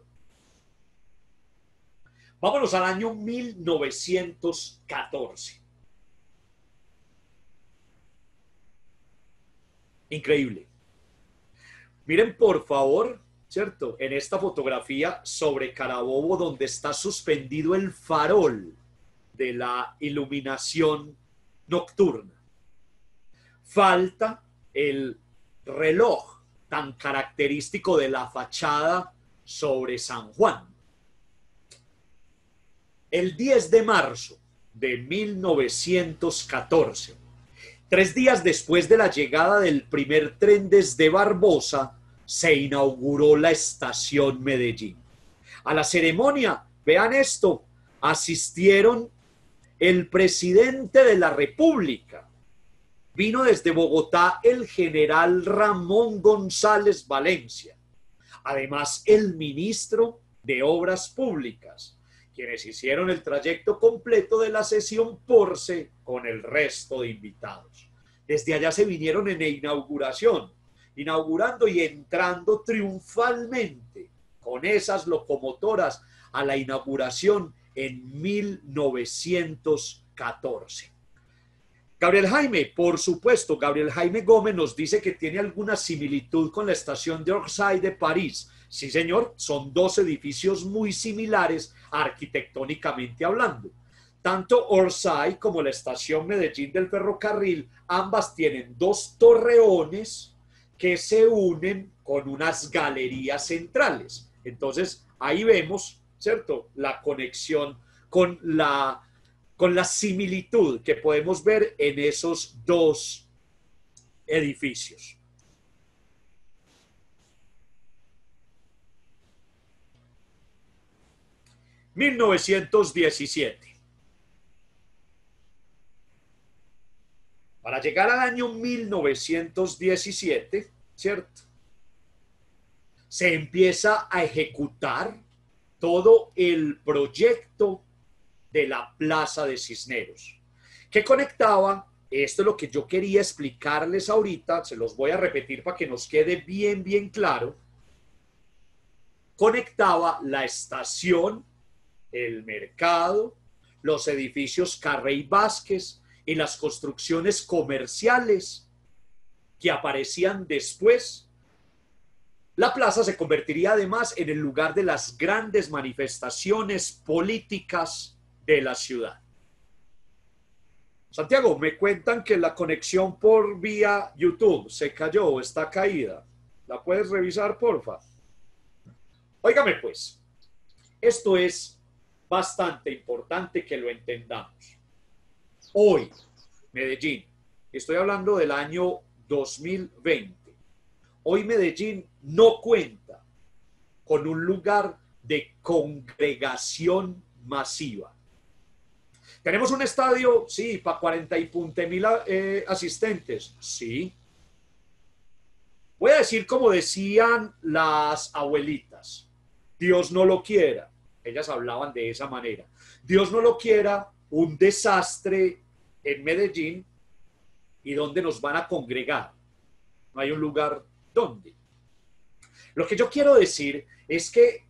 Vámonos al año 1914. Increíble. Miren, por favor, ¿cierto? En esta fotografía sobre Carabobo, donde está suspendido el farol de la iluminación nocturna. Falta el reloj tan característico de la fachada sobre San Juan. El 10 de marzo de 1914, 3 días después de la llegada del primer tren desde Barbosa, se inauguró la estación Medellín. A la ceremonia, vean esto, asistieron el presidente de la República. Vino desde Bogotá el general Ramón González Valencia. Además, el ministro de Obras Públicas, quienes hicieron el trayecto completo de la sesión Porce con el resto de invitados. Desde allá se vinieron en inauguración, inaugurando y entrando triunfalmente con esas locomotoras a la inauguración en 1914. Gabriel Jaime, por supuesto, Gabriel Jaime Gómez nos dice que tiene alguna similitud con la estación de Orsay de París. Sí, señor, son dos edificios muy similares arquitectónicamente hablando. Tanto Orsay como la estación Medellín del ferrocarril, ambas tienen dos torreones que se unen con unas galerías centrales. Entonces, ahí vemos, ¿cierto?, la conexión con la similitud que podemos ver en esos dos edificios. 1917. Para llegar al año 1917, ¿cierto? Se empieza a ejecutar todo el proyecto de la Plaza de Cisneros, que conectaba, esto es lo que yo quería explicarles ahorita, se los voy a repetir para que nos quede bien, bien claro, conectaba la estación, el mercado, los edificios Carrey Vázquez y las construcciones comerciales que aparecían después. La plaza se convertiría además en el lugar de las grandes manifestaciones políticas de la ciudad. Santiago, me cuentan que la conexión por vía YouTube se cayó o está caída. ¿La puedes revisar, porfa? Óigame pues, esto es bastante importante que lo entendamos. Hoy, Medellín, estoy hablando del año 2020. Hoy Medellín no cuenta con un lugar de congregación masiva. ¿Tenemos un estadio? Sí, para 40 y punte mil asistentes. Sí. Voy a decir como decían las abuelitas, Dios no lo quiera. Ellas hablaban de esa manera. Dios no lo quiera, un desastre en Medellín y donde nos van a congregar. No hay un lugar donde. Lo que yo quiero decir es que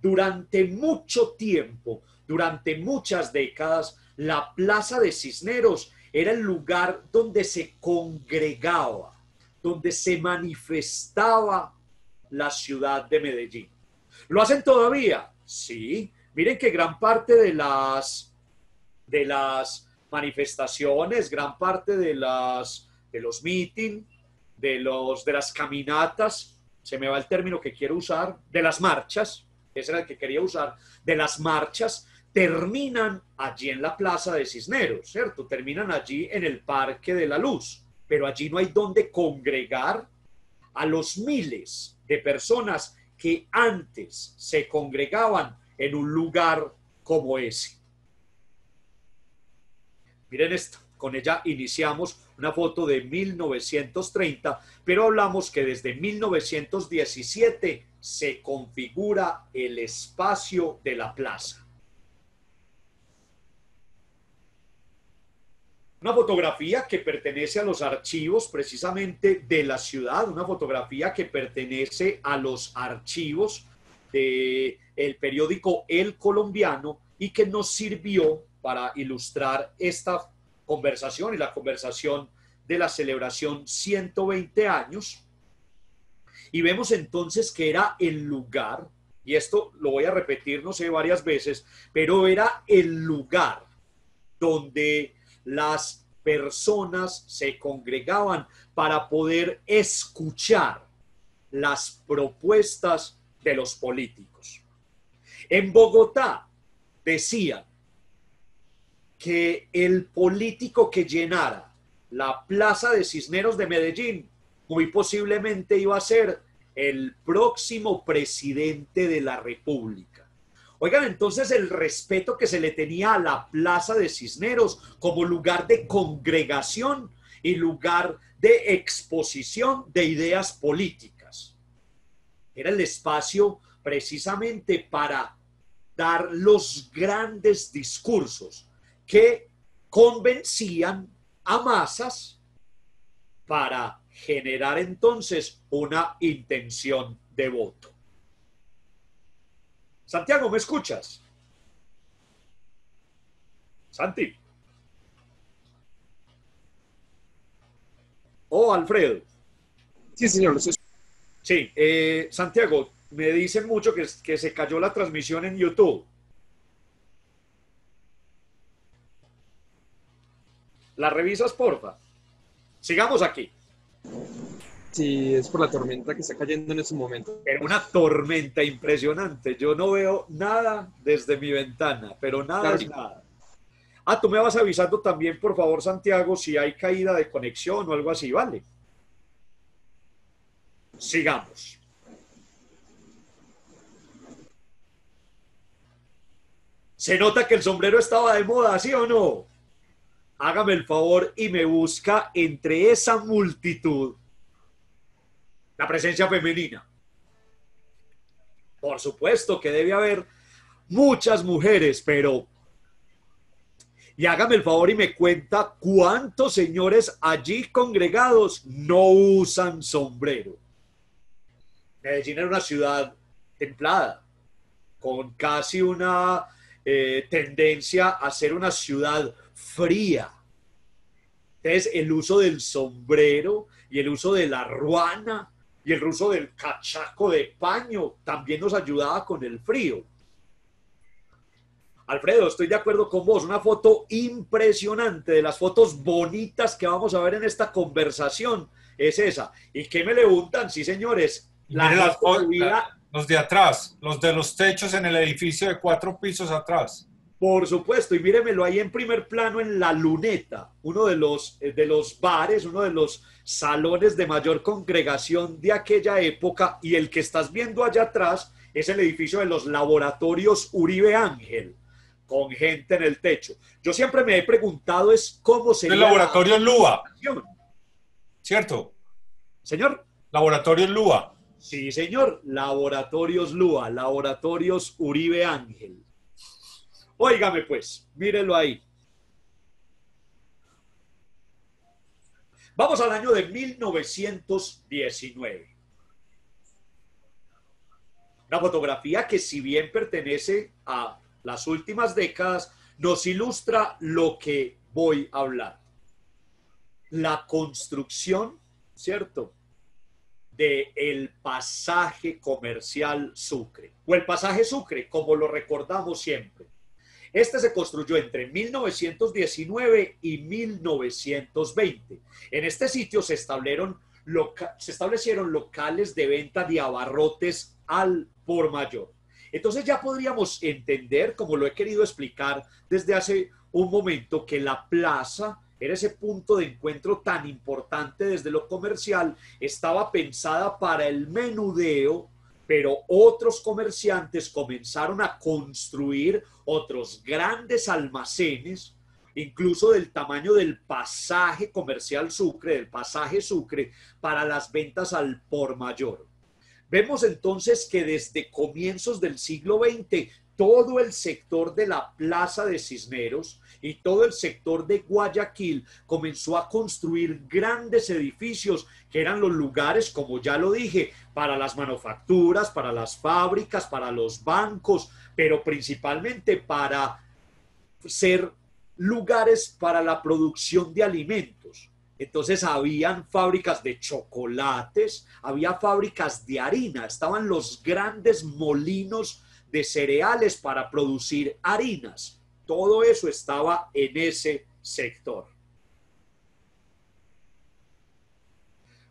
durante mucho tiempo, durante muchas décadas, la Plaza de Cisneros era el lugar donde se congregaba, donde se manifestaba la ciudad de Medellín. ¿Lo hacen todavía? Sí. Miren que gran parte de las manifestaciones, gran parte de los meetings, de las caminatas, se me va el término que quiero usar, de las marchas, ese era el que quería usar, de las marchas, terminan allí en la Plaza de Cisneros, ¿cierto? Terminan allí en el Parque de la Luz, pero allí no hay donde congregar a los miles de personas que antes se congregaban en un lugar como ese. Miren esto, con ella iniciamos una foto de 1930, pero hablamos que desde 1917 se configura el espacio de la plaza. Una fotografía que pertenece a los archivos precisamente de la ciudad, una fotografía que pertenece a los archivos del periódico El Colombiano y que nos sirvió para ilustrar esta conversación y la conversación de la celebración 120 años. Y vemos entonces que era el lugar, y esto lo voy a repetir, no sé, varias veces, pero era el lugar donde las personas se congregaban para poder escuchar las propuestas de los políticos. En Bogotá decían que el político que llenara la Plaza de Cisneros de Medellín muy posiblemente iba a ser el próximo presidente de la República. Oigan, entonces el respeto que se le tenía a la Plaza de Cisneros como lugar de congregación y lugar de exposición de ideas políticas. Era el espacio precisamente para dar los grandes discursos que convencían a masas para generar entonces una intención de voto. Santiago, ¿me escuchas? Santi. Oh, Alfredo. Sí, señor. Sí, Santiago, me dicen mucho que se cayó la transmisión en YouTube. ¿La revisas, porfa? Sigamos aquí. Sí, es por la tormenta que está cayendo en este momento. Pero una tormenta impresionante. Yo no veo nada desde mi ventana, pero nada Claro es que nada. Ah, tú me vas avisando también, por favor, Santiago, si hay caída de conexión o algo así, ¿vale? Sigamos. Se nota que el sombrero estaba de moda, ¿sí o no? Hágame el favor y me busca entre esa multitud la presencia femenina. Por supuesto que debe haber muchas mujeres, pero... Y hágame el favor y me cuenta cuántos señores allí congregados no usan sombrero. Medellín era una ciudad templada, con casi una tendencia a ser una ciudad fría. Entonces, el uso del sombrero y el uso de la ruana y el uso del cachaco de paño también nos ayudaba con el frío. Alfredo, estoy de acuerdo con vos. Una foto impresionante, de las fotos bonitas que vamos a ver en esta conversación es esa. ¿Y qué me preguntan? Sí, señores. Los de atrás, los de los techos en el edificio de 4 pisos atrás. Por supuesto, y míremelo ahí en primer plano en La Luneta, uno de los bares, uno de los salones de mayor congregación de aquella época, y el que estás viendo allá atrás es el edificio de los laboratorios Uribe Ángel, con gente en el techo. Yo siempre me he preguntado es cómo sería... El laboratorio Lua, ¿cierto? Señor. Laboratorio Lua. Sí, señor. Laboratorios Lua, laboratorios Uribe Ángel. Óigame pues, mírelo ahí. Vamos al año de 1919. Una fotografía que, si bien pertenece a las últimas décadas, nos ilustra lo que voy a hablar. La construcción, ¿cierto?, del pasaje comercial Sucre, o el pasaje Sucre, como lo recordamos siempre. Este se construyó entre 1919 y 1920. En este sitio se establecieron locales de venta de abarrotes al por mayor. Entonces ya podríamos entender, como lo he querido explicar desde hace un momento, que la plaza era ese punto de encuentro tan importante desde lo comercial, estaba pensada para el menudeo, pero otros comerciantes comenzaron a construir otros grandes almacenes, incluso del tamaño del pasaje comercial Sucre, del pasaje Sucre, para las ventas al por mayor. Vemos entonces que desde comienzos del siglo XX, todo el sector de la Plaza de Cisneros y todo el sector de Guayaquil comenzó a construir grandes edificios que eran los lugares, como ya lo dije, para las manufacturas, para las fábricas, para los bancos, pero principalmente para ser lugares para la producción de alimentos. Entonces habían fábricas de chocolates, había fábricas de harina, estaban los grandes molinos de cereales para producir harinas. Todo eso estaba en ese sector.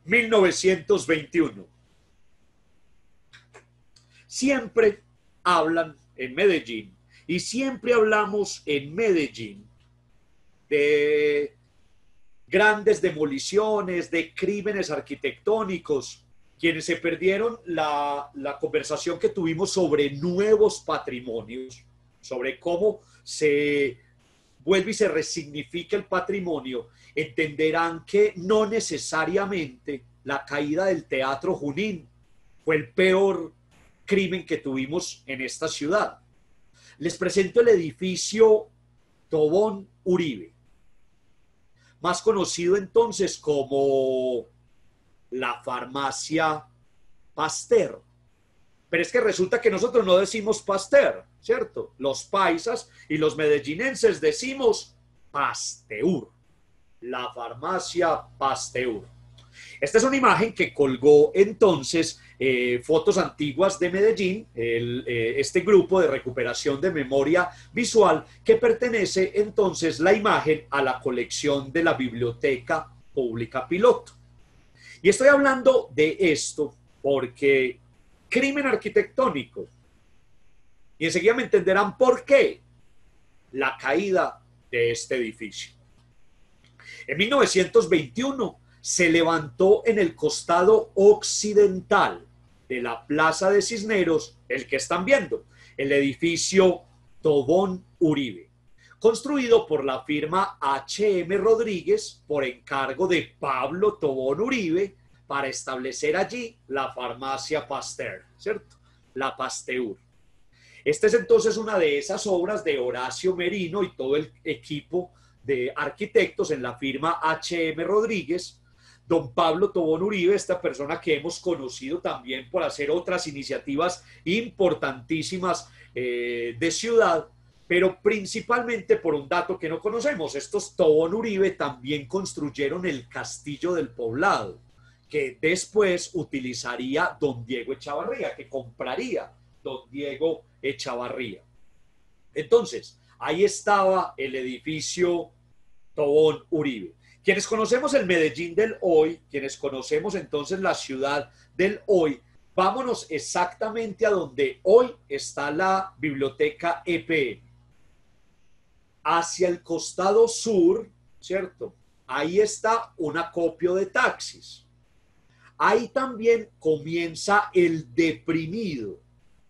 1921. Siempre hablan en Medellín y siempre hablamos en Medellín de grandes demoliciones, de crímenes arquitectónicos. Quienes se perdieron la conversación que tuvimos sobre nuevos patrimonios, sobre cómo se vuelve y se resignifica el patrimonio, entenderán que no necesariamente la caída del Teatro Junín fue el peor crimen que tuvimos en esta ciudad. Les presento el edificio Tobón Uribe, más conocido entonces como la farmacia Pasteur. Pero es que resulta que nosotros no decimos Pasteur, ¿cierto? Los paisas y los medellinenses decimos Pasteur. La farmacia Pasteur. Esta es una imagen que colgó entonces Fotos Antiguas de Medellín, este grupo de recuperación de memoria visual, que pertenece entonces la imagen a la colección de la Biblioteca Pública Piloto. Y estoy hablando de esto porque crimen arquitectónico. Y enseguida me entenderán por qué la caída de este edificio. En 1921 se levantó en el costado occidental de la Plaza de Cisneros, el que están viendo, el edificio Tobón Uribe, construido por la firma H.M. Rodríguez por encargo de Pablo Tobón Uribe para establecer allí la farmacia Pasteur, ¿cierto? La Pasteur. Esta es entonces una de esas obras de Horacio Merino y todo el equipo de arquitectos en la firma H.M. Rodríguez. Don Pablo Tobón Uribe, esta persona que hemos conocido también por hacer otras iniciativas importantísimas de ciudad, pero principalmente por un dato que no conocemos. Estos Tobón Uribe también construyeron el Castillo del Poblado, que después utilizaría don Diego Echavarría, que compraría don Diego Echavarría. Entonces, ahí estaba el edificio Tobón Uribe. Quienes conocemos el Medellín del hoy, quienes conocemos entonces la ciudad del hoy, vámonos exactamente a donde hoy está la biblioteca EPM. Hacia el costado sur, ¿cierto? Ahí está un acopio de taxis. Ahí también comienza el deprimido,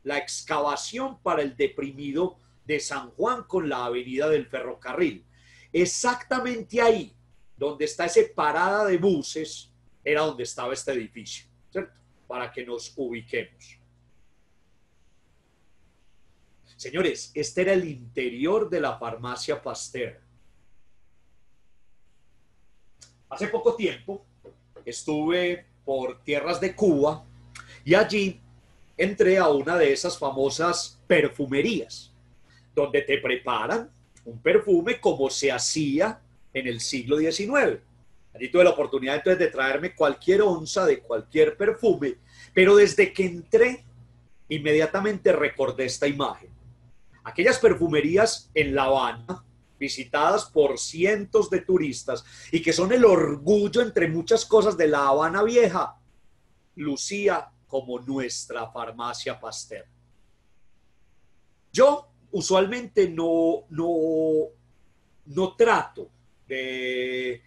la excavación para el deprimido de San Juan con la avenida del ferrocarril. Exactamente ahí, donde está esa parada de buses, era donde estaba este edificio, ¿cierto? Para que nos ubiquemos. Señores, este era el interior de la farmacia Pasteur. Hace poco tiempo estuve por tierras de Cuba y allí entré a una de esas famosas perfumerías, donde te preparan un perfume como se hacía en el siglo XIX. Allí tuve la oportunidad entonces de traerme cualquier onza de cualquier perfume, pero desde que entré, inmediatamente recordé esta imagen. Aquellas perfumerías en La Habana, visitadas por cientos de turistas y que son el orgullo entre muchas cosas de La Habana Vieja, lucía como nuestra farmacia Pasteur. Yo usualmente no trato de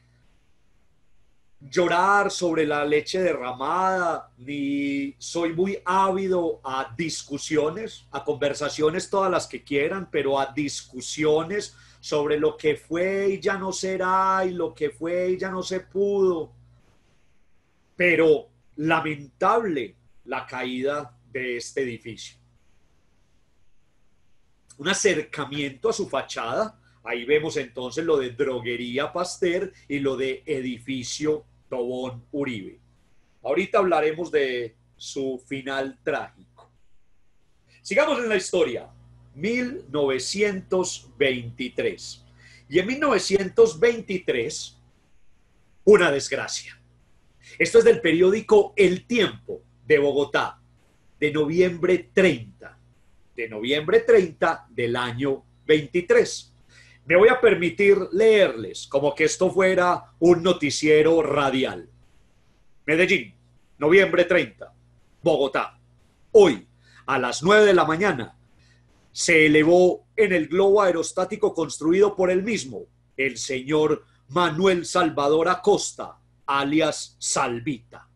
llorar sobre la leche derramada, ni soy muy ávido a discusiones, a conversaciones todas las que quieran, pero a discusiones sobre lo que fue y ya no será y lo que fue y ya no se pudo. Pero lamentable la caída de este edificio. Un acercamiento a su fachada. Ahí vemos entonces lo de droguería Pasteur y lo de edificio Tobón Uribe. Ahorita hablaremos de su final trágico. Sigamos en la historia. 1923. Y en 1923, una desgracia. Esto es del periódico El Tiempo de Bogotá, de noviembre 30. De noviembre 30 del año 23. Me voy a permitir leerles como que esto fuera un noticiero radial. Medellín, noviembre 30, Bogotá. Hoy, a las 9 de la mañana, se elevó en el globo aerostático construido por él mismo, el señor Manuel Salvador Acosta, alias Salvita.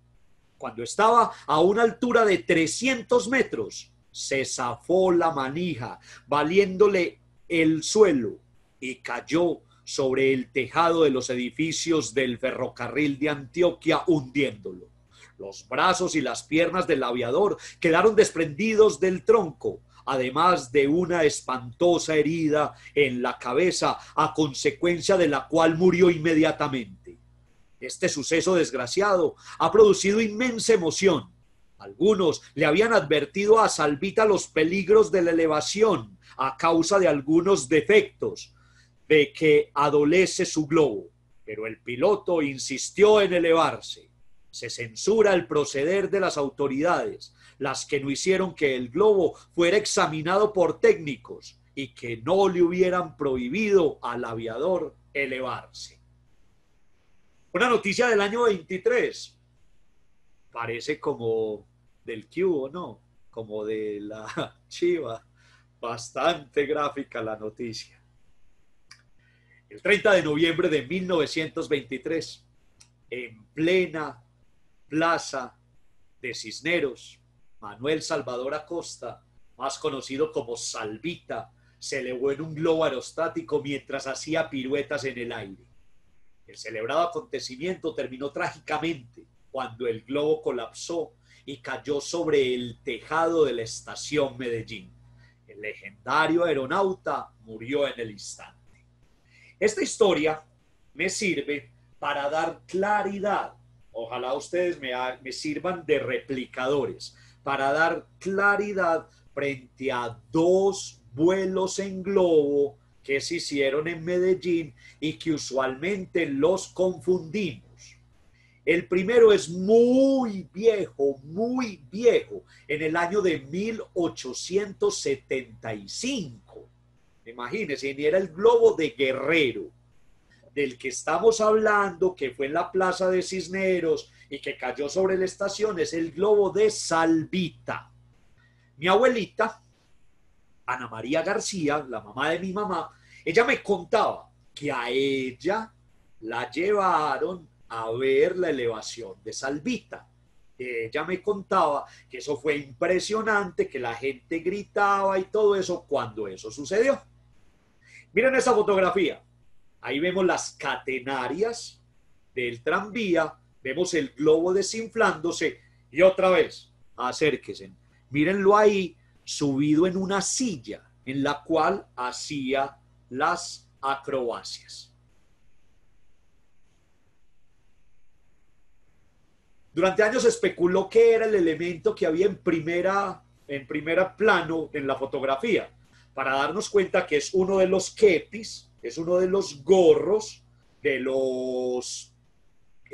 Cuando estaba a una altura de 300 metros, se zafó la manija, valiéndole el suelo, y cayó sobre el tejado de los edificios del ferrocarril de Antioquia, hundiéndolo. Los brazos y las piernas del aviador quedaron desprendidos del tronco, además de una espantosa herida en la cabeza, a consecuencia de la cual murió inmediatamente. Este suceso desgraciado ha producido inmensa emoción. Algunos le habían advertido a Salvita los peligros de la elevación a causa de algunos defectos de que adolece su globo, pero el piloto insistió en elevarse. Se censura el proceder de las autoridades, las que no hicieron que el globo fuera examinado por técnicos y que no le hubieran prohibido al aviador elevarse. Una noticia del año 23. Parece como del Cubo, ¿no? Como de la Chiva. Bastante gráfica la noticia. El 30 de noviembre de 1923, en plena plaza de Cisneros, Manuel Salvador Acosta, más conocido como Salvita, se elevó en un globo aerostático mientras hacía piruetas en el aire. El celebrado acontecimiento terminó trágicamente cuando el globo colapsó y cayó sobre el tejado de la estación Medellín. El legendario aeronauta murió en el instante. Esta historia me sirve para dar claridad. Ojalá ustedes me sirvan de replicadores para dar claridad frente a dos vuelos en globo que se hicieron en Medellín y que usualmente los confundimos. El primero es muy viejo, en el año de 1875. Imagínense, y era el globo de Guerrero, del que estamos hablando, que fue en la Plaza de Cisneros y que cayó sobre la estación, es el globo de Salvita. Mi abuelita, Ana María García, la mamá de mi mamá, ella me contaba que a ella la llevaron a ver la elevación de Salvita. Ella me contaba que eso fue impresionante, que la gente gritaba y todo eso cuando eso sucedió. Miren esa fotografía. Ahí vemos las catenarias del tranvía, vemos el globo desinflándose y otra vez, acérquense, mírenlo ahí subido en una silla en la cual hacía las acrobacias. Durante años se especuló qué era el elemento que había en primera plano en la fotografía, para darnos cuenta que es uno de los kepis, es uno de los gorros de los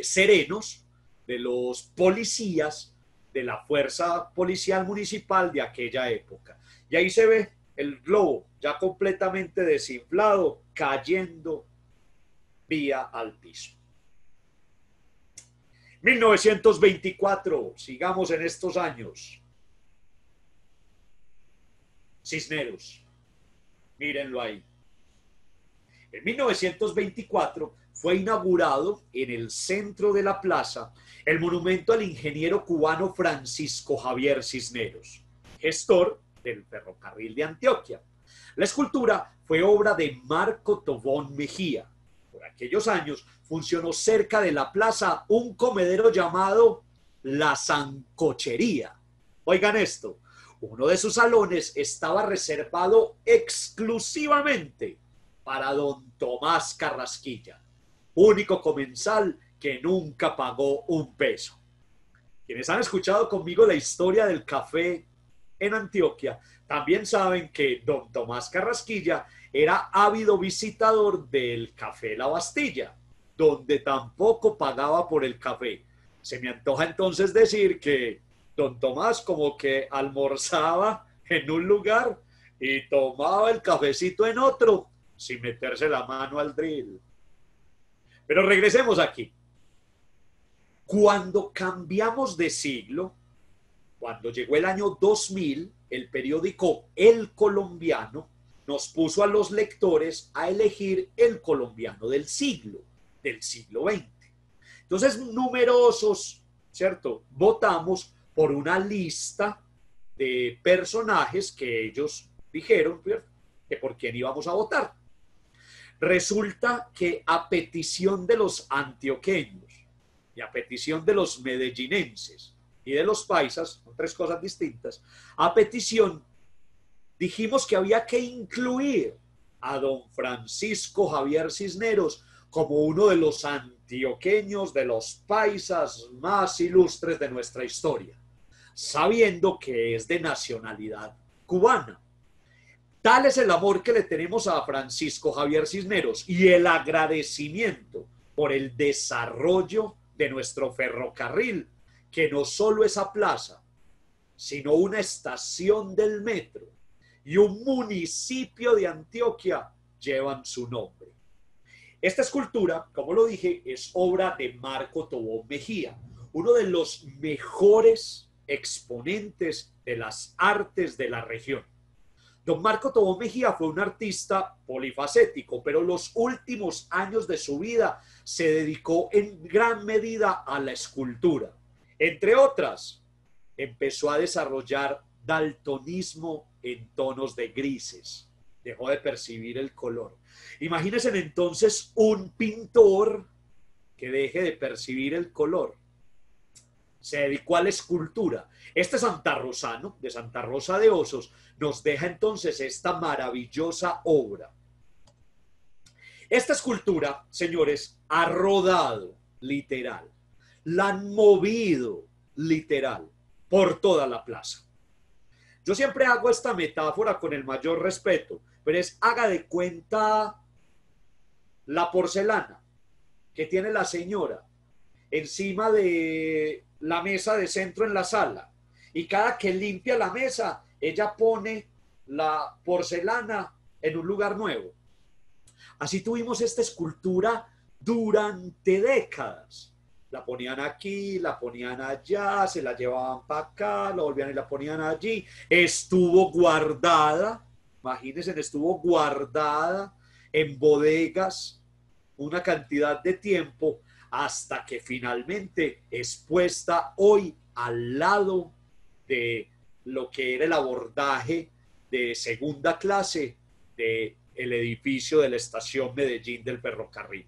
serenos, de los policías de la fuerza policial municipal de aquella época. Y ahí se ve el globo ya completamente desinflado, cayendo vía al piso. 1924, sigamos en estos años. Cisneros, mírenlo ahí. En 1924 fue inaugurado en el centro de la plaza el monumento al ingeniero cubano Francisco Javier Cisneros, gestor del ferrocarril de Antioquia. La escultura fue obra de Marco Tobón Mejía. Por aquellos años funcionó cerca de la plaza un comedero llamado La Sancochería. Oigan esto, uno de sus salones estaba reservado exclusivamente para don Tomás Carrasquilla, único comensal que nunca pagó un peso. Quienes han escuchado conmigo la historia del café en Antioquia, también saben que don Tomás Carrasquilla era ávido visitador del Café La Bastilla, donde tampoco pagaba por el café. Se me antoja entonces decir que don Tomás como que almorzaba en un lugar y tomaba el cafecito en otro, sin meterse la mano al drill. Pero regresemos aquí. Cuando cambiamos de siglo, cuando llegó el año 2000, el periódico El Colombiano nos puso a los lectores a elegir el colombiano del siglo XX. Entonces, numerosos, ¿cierto? Votamos por una lista de personajes que ellos dijeron, ¿cierto?, que por quién íbamos a votar. Resulta que a petición de los antioqueños y a petición de los medellinenses y de los paisas, son tres cosas distintas, a petición dijimos que había que incluir a don Francisco Javier Cisneros como uno de los antioqueños, de los paisas más ilustres de nuestra historia, sabiendo que es de nacionalidad cubana. Tal es el amor que le tenemos a Francisco Javier Cisneros y el agradecimiento por el desarrollo de nuestro ferrocarril, que no solo esa plaza, sino una estación del metro y un municipio de Antioquia llevan su nombre. Esta escultura, como lo dije, es obra de Marco Tobón Mejía, uno de los mejores exponentes de las artes de la región. Don Marco Tobón Mejía fue un artista polifacético, pero los últimos años de su vida se dedicó en gran medida a la escultura. Entre otras, empezó a desarrollar daltonismo en tonos de grises, dejó de percibir el color. Imagínense entonces un pintor que deje de percibir el color. Se dedicó a la escultura. Este santarrosano, de Santa Rosa de Osos, nos deja entonces esta maravillosa obra. Esta escultura, señores, ha rodado literal, la han movido literal por toda la plaza. Yo siempre hago esta metáfora con el mayor respeto, pero es, haga de cuenta la porcelana que tiene la señora encima de la mesa de centro en la sala, y cada que limpia la mesa, ella pone la porcelana en un lugar nuevo. Así tuvimos esta escultura durante décadas. La ponían aquí, la ponían allá, se la llevaban para acá, la volvían y la ponían allí. Estuvo guardada, imagínense, estuvo guardada en bodegas una cantidad de tiempo hasta que finalmente es puesta hoy al lado de lo que era el abordaje de segunda clase del edificio de la estación Medellín del ferrocarril.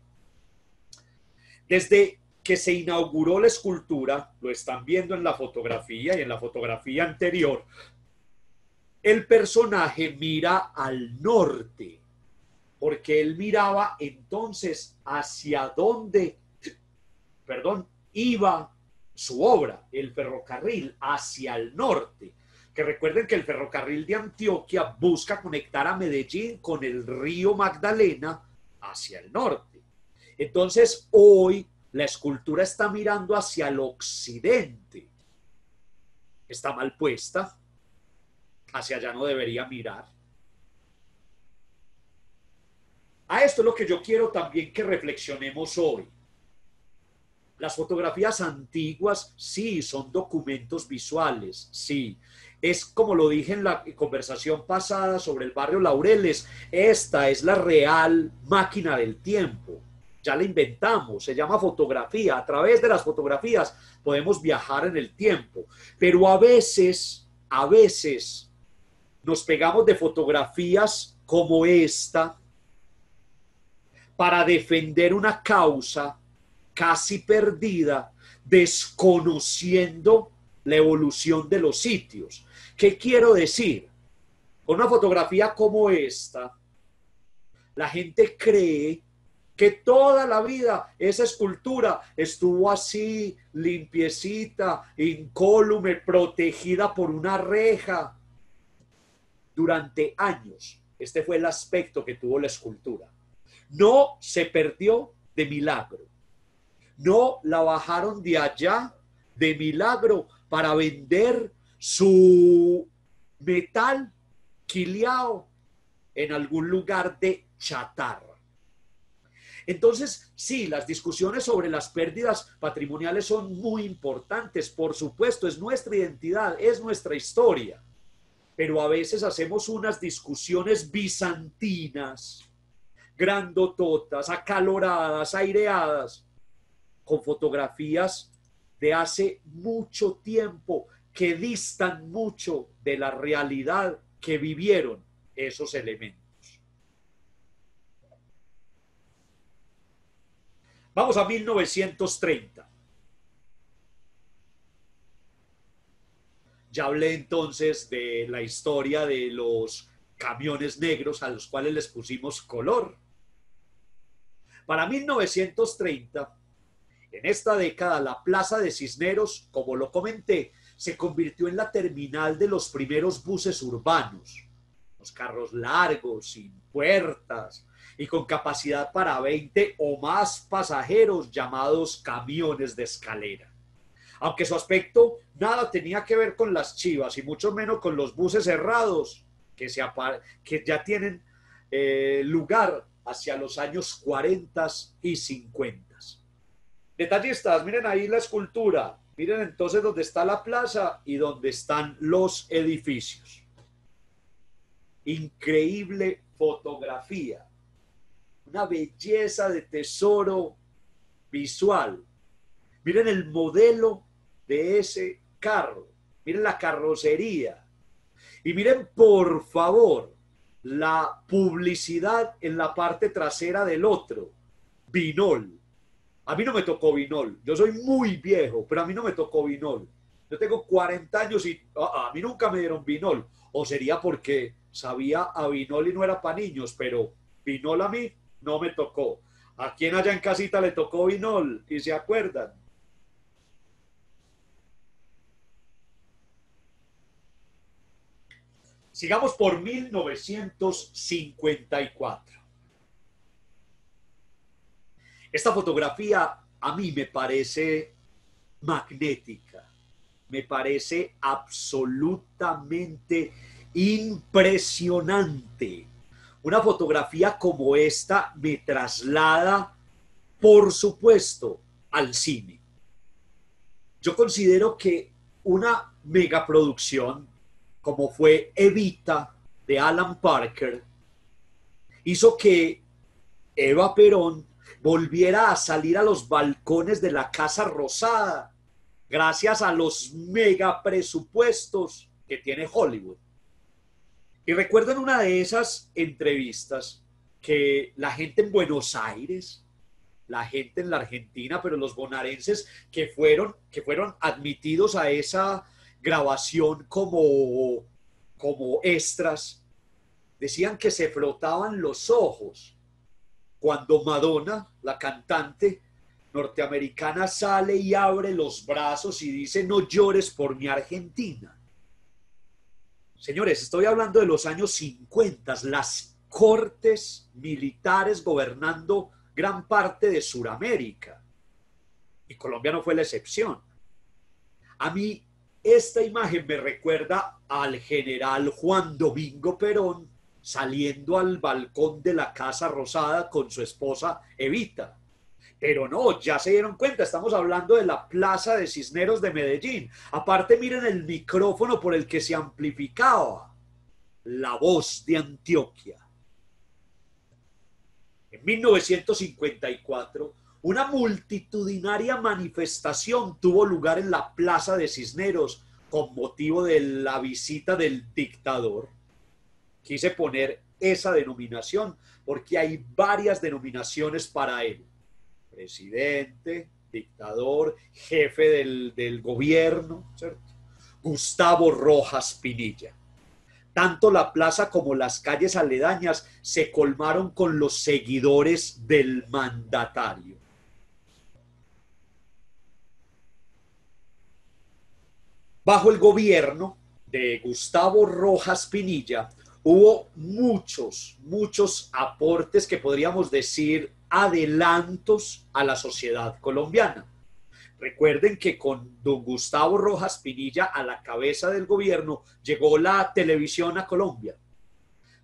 Desde que se inauguró la escultura, lo están viendo en la fotografía y en la fotografía anterior, el personaje mira al norte, porque él miraba entonces hacia dónde, iba su obra, el ferrocarril, hacia el norte. Que recuerden que el ferrocarril de Antioquia busca conectar a Medellín con el río Magdalena hacia el norte. Entonces, hoy la escultura está mirando hacia el occidente. Está mal puesta. Hacia allá no debería mirar. A esto es lo que yo quiero también que reflexionemos hoy. Las fotografías antiguas, sí, son documentos visuales, sí. Es como lo dije en la conversación pasada sobre el barrio Laureles, esta es la real máquina del tiempo. Ya la inventamos, se llama fotografía. A través de las fotografías podemos viajar en el tiempo. Pero a veces nos pegamos de fotografías como esta para defender una causa casi perdida, desconociendo la evolución de los sitios. ¿Qué quiero decir? Con una fotografía como esta, la gente cree que toda la vida esa escultura estuvo así, limpiecita, incólume, protegida por una reja durante años. Este fue el aspecto que tuvo la escultura. No se perdió de milagro. No la bajaron de allá de milagro para vender su metal quileado en algún lugar de chatarra. Entonces, sí, las discusiones sobre las pérdidas patrimoniales son muy importantes, por supuesto, es nuestra identidad, es nuestra historia, pero a veces hacemos unas discusiones bizantinas, grandototas, acaloradas, aireadas, con fotografías de hace mucho tiempo que distan mucho de la realidad que vivieron esos elementos. Vamos a 1930. Ya hablé entonces de la historia de los camiones negros a los cuales les pusimos color. Para 1930, en esta década, la Plaza de Cisneros, como lo comenté, se convirtió en la terminal de los primeros buses urbanos. Los carros largos, sin puertas y con capacidad para 20 o más pasajeros, llamados camiones de escalera. Aunque su aspecto nada tenía que ver con las chivas y mucho menos con los buses cerrados que ya tienen lugar hacia los años 40 y 50. Detallistas, miren ahí la escultura, miren entonces dónde está la plaza y dónde están los edificios. Increíble fotografía, una belleza de tesoro visual. Miren el modelo de ese carro, miren la carrocería y miren por favor la publicidad en la parte trasera del otro. Vinol. A mí no me tocó Vinol. Yo soy muy viejo, pero a mí no me tocó Vinol. Yo tengo 40 años y a mí nunca me dieron Vinol. O sería porque sabía a Vinol y no era para niños, pero Vinol a mí no me tocó. ¿A quién allá en casita le tocó Vinol? ¿Y se acuerdan? Sigamos por 1954. Esta fotografía a mí me parece magnética, me parece absolutamente impresionante. Una fotografía como esta me traslada, por supuesto, al cine. Yo considero que una megaproducción como fue Evita de Alan Parker hizo que Eva Perón volviera a salir a los balcones de la Casa Rosada gracias a los megapresupuestos que tiene Hollywood. Y recuerdo en una de esas entrevistas que la gente en Buenos Aires, la gente en la Argentina, pero los bonaerenses que fueron admitidos a esa grabación como extras, decían que se frotaban los ojos cuando Madonna, la cantante norteamericana, sale y abre los brazos y dice: no llores por mi Argentina. Señores, estoy hablando de los años 50, las cortes militares gobernando gran parte de Sudamérica. Y Colombia no fue la excepción. A mí esta imagen me recuerda al general Juan Domingo Perón saliendo al balcón de la Casa Rosada con su esposa Evita. Pero no, ya se dieron cuenta, estamos hablando de la Plaza de Cisneros de Medellín. Aparte, miren el micrófono por el que se amplificaba la voz de Antioquia. En 1954, una multitudinaria manifestación tuvo lugar en la Plaza de Cisneros con motivo de la visita del dictador. Quise poner esa denominación porque hay varias denominaciones para él: presidente, dictador, jefe del gobierno, ¿cierto? Gustavo Rojas Pinilla. Tanto la plaza como las calles aledañas se colmaron con los seguidores del mandatario. Bajo el gobierno de Gustavo Rojas Pinilla hubo muchos aportes que podríamos decir adelantos a la sociedad colombiana. Recuerden que con don Gustavo Rojas Pinilla a la cabeza del gobierno llegó la televisión a Colombia.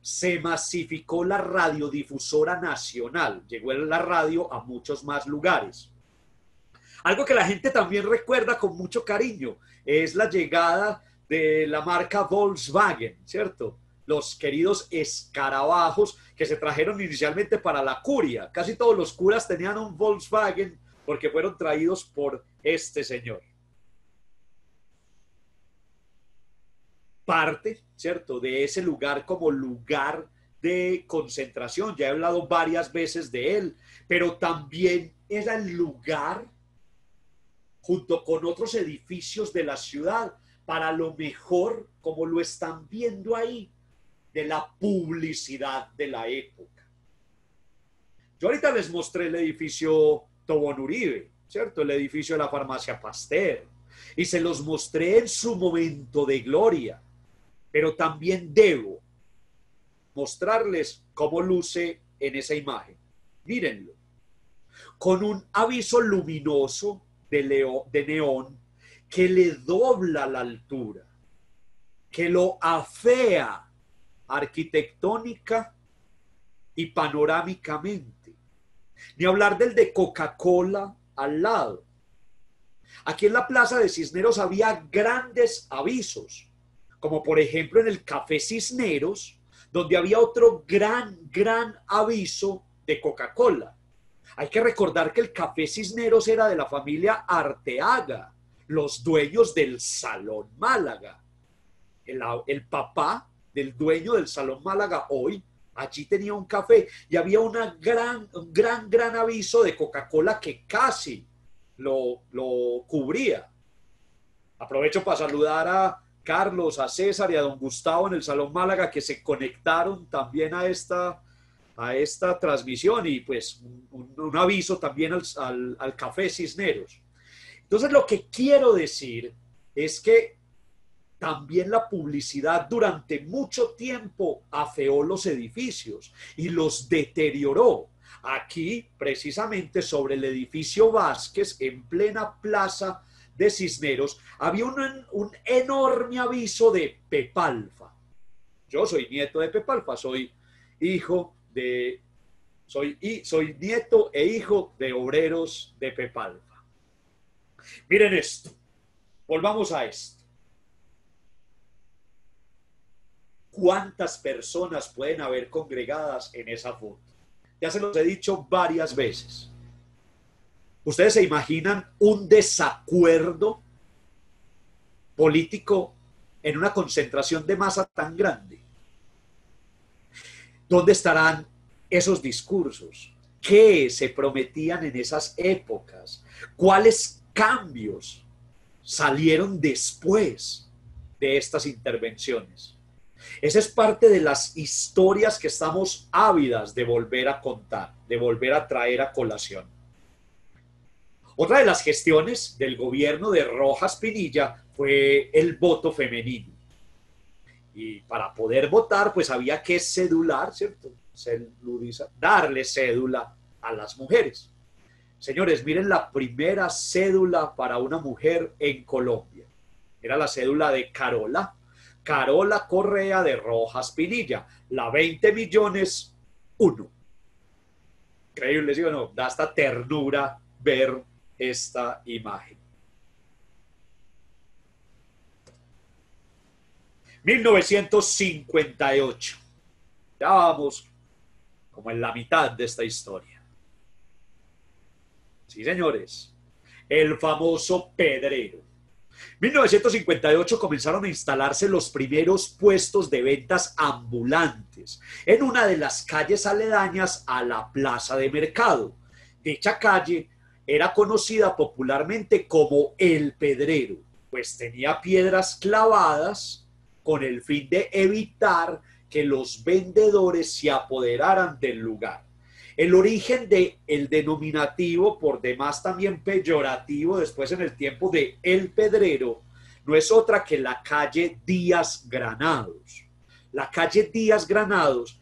Se masificó la radiodifusora nacional, llegó la radio a muchos más lugares. Algo que la gente también recuerda con mucho cariño es la llegada de la marca Volkswagen, ¿cierto? Los queridos escarabajos que se trajeron inicialmente para la curia. Casi todos los curas tenían un Volkswagen porque fueron traídos por este señor. Parte, ¿cierto?, de ese lugar como lugar de concentración. Ya he hablado varias veces de él, pero también era el lugar, junto con otros edificios de la ciudad, para lo mejor, como lo están viendo ahí, de la publicidad de la época. Yo ahorita les mostré el edificio Tobón Uribe, ¿cierto? El edificio de la farmacia Pasteur. Y se los mostré en su momento de gloria. Pero también debo mostrarles cómo luce en esa imagen. Mírenlo. Con un aviso luminoso de neón que le dobla la altura, que lo afea arquitectónica y panorámicamente. Ni hablar del de Coca-Cola al lado. Aquí en la Plaza de Cisneros había grandes avisos, como por ejemplo en el Café Cisneros, donde había otro gran aviso de Coca-Cola. Hay que recordar que el Café Cisneros era de la familia Arteaga, los dueños del Salón Málaga. El papá del dueño del Salón Málaga hoy, allí tenía un café y había un gran aviso de Coca-Cola que casi lo cubría. Aprovecho para saludar a Carlos, a César y a don Gustavo en el Salón Málaga que se conectaron también a esta transmisión y pues un aviso también al Café Cisneros. Entonces lo que quiero decir es que también la publicidad durante mucho tiempo afeó los edificios y los deterioró. Aquí, precisamente sobre el edificio Vázquez, en plena plaza de Cisneros, había un enorme aviso de Pepalfa. Yo soy nieto de Pepalfa, soy nieto e hijo de obreros de Pepalfa. Miren esto, volvamos a esto. ¿Cuántas personas pueden haber congregadas en esa foto? Ya se los he dicho varias veces. ¿Ustedes se imaginan un desacuerdo político en una concentración de masa tan grande? ¿Dónde estarán esos discursos? ¿Qué se prometían en esas épocas? ¿Cuáles cambios salieron después de estas intervenciones? Esa es parte de las historias que estamos ávidas de volver a contar, de volver a traer a colación. Otra de las gestiones del gobierno de Rojas Pinilla fue el voto femenino. Y para poder votar, pues había que cedular, ¿cierto? Darle cédula a las mujeres. Señores, miren la primera cédula para una mujer en Colombia. Era la cédula de Carola Correa de Rojas Pinilla, la 20.000.000-1. Increíble, ¿sí o no? Da hasta ternura ver esta imagen. 1958. Ya vamos como en la mitad de esta historia. Sí, señores. El famoso Pedrero. 1958 comenzaron a instalarse los primeros puestos de ventas ambulantes en una de las calles aledañas a la plaza de mercado. Dicha calle era conocida popularmente como El Pedrero, pues tenía piedras clavadas con el fin de evitar que los vendedores se apoderaran del lugar. El origen del denominativo, por demás también peyorativo después en el tiempo de El Pedrero, no es otra que la calle Díaz Granados. La calle Díaz Granados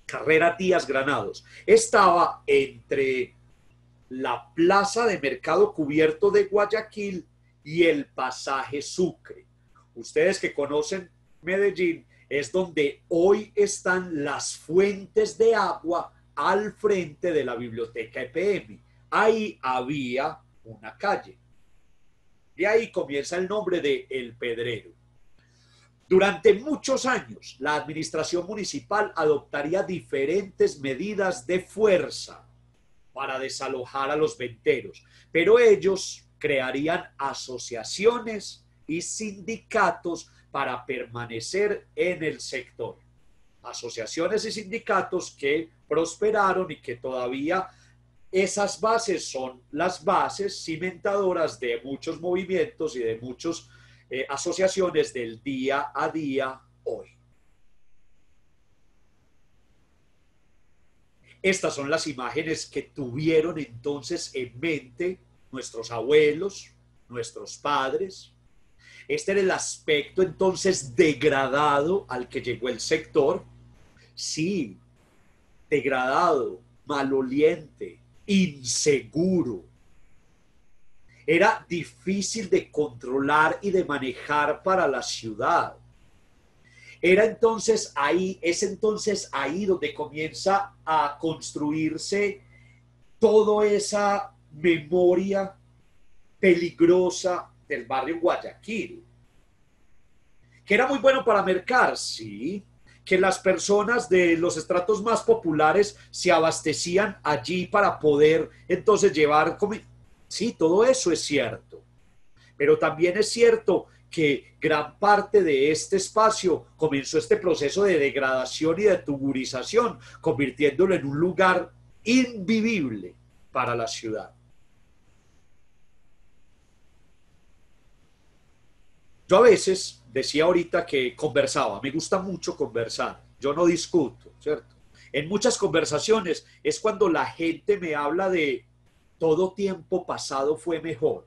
Carrera Díaz Granados, estaba entre la plaza de Mercado Cubierto de Guayaquil y el pasaje Sucre. Ustedes que conocen Medellín, es donde hoy están las fuentes de agua al frente de la biblioteca EPM. Ahí había una calle. Y ahí comienza el nombre de El Pedrero. Durante muchos años, la administración municipal adoptaría diferentes medidas de fuerza para desalojar a los venteros, pero ellos crearían asociaciones y sindicatos para permanecer en el sector. Asociaciones y sindicatos que prosperaron y que todavía esas bases son las bases cimentadoras de muchos movimientos y de muchas asociaciones del día a día hoy. Estas son las imágenes que tuvieron entonces en mente nuestros abuelos, nuestros padres. Este era el aspecto entonces degradado al que llegó el sector. Sí, degradado, maloliente, inseguro. Era difícil de controlar y de manejar para la ciudad. Es entonces ahí donde comienza a construirse toda esa memoria peligrosa del barrio Guayaquil, que era muy bueno para mercar, sí, que las personas de los estratos más populares se abastecían allí para poder entonces llevar comida. Sí, todo eso es cierto, pero también es cierto que gran parte de este espacio comenzó este proceso de degradación y de tuburización, convirtiéndolo en un lugar invivible para la ciudad. Yo a veces decía ahorita que conversaba, me gusta mucho conversar, yo no discuto, ¿cierto? En muchas conversaciones es cuando la gente me habla de todo tiempo pasado fue mejor.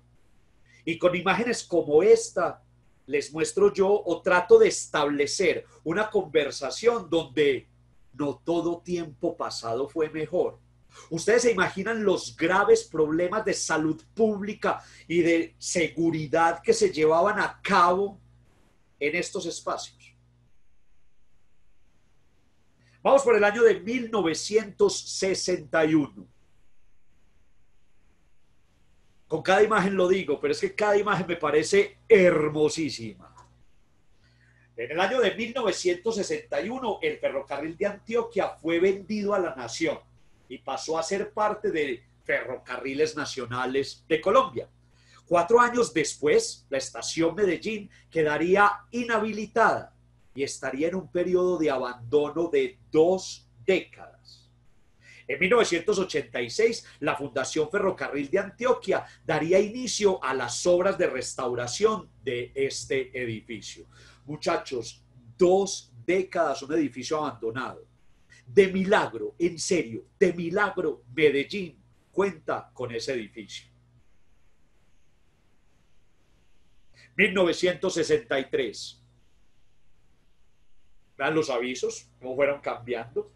Y con imágenes como esta, les muestro yo o trato de establecer una conversación donde no todo tiempo pasado fue mejor. Ustedes se imaginan los graves problemas de salud pública y de seguridad que se llevaban a cabo en estos espacios. Vamos por el año de 1961. Con cada imagen lo digo, pero es que cada imagen me parece hermosísima. En el año de 1961, el ferrocarril de Antioquia fue vendido a la nación y pasó a ser parte de Ferrocarriles Nacionales de Colombia. 4 años después, la estación Medellín quedaría inhabilitada y estaría en un periodo de abandono de 2 décadas. En 1986, la Fundación Ferrocarril de Antioquia daría inicio a las obras de restauración de este edificio. Muchachos, 2 décadas un edificio abandonado. De milagro, en serio, de milagro, Medellín cuenta con ese edificio. 1963. Vean los avisos, cómo fueron cambiando.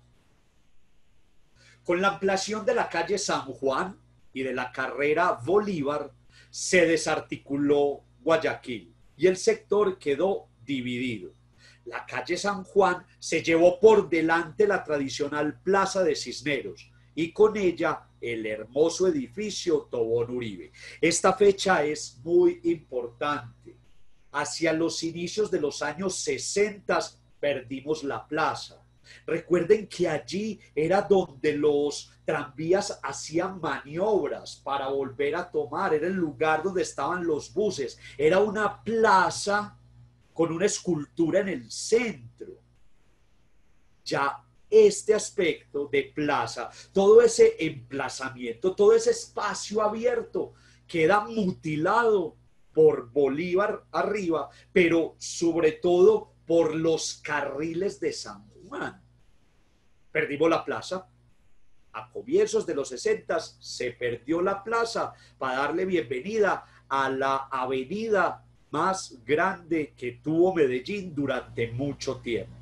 Con la ampliación de la calle San Juan y de la carrera Bolívar, se desarticuló Guayaquil y el sector quedó dividido. La calle San Juan se llevó por delante la tradicional Plaza de Cisneros y con ella el hermoso edificio Tobón Uribe. Esta fecha es muy importante. Hacia los inicios de los años 60 perdimos la plaza. Recuerden que allí era donde los tranvías hacían maniobras para volver a tomar, era el lugar donde estaban los buses, era una plaza con una escultura en el centro. Ya este aspecto de plaza, todo ese emplazamiento, todo ese espacio abierto queda mutilado por Bolívar arriba, pero sobre todo por los carriles de San Juan. Perdimos la plaza. A comienzos de los 60 se perdió la plaza para darle bienvenida a la avenida más grande que tuvo Medellín durante mucho tiempo.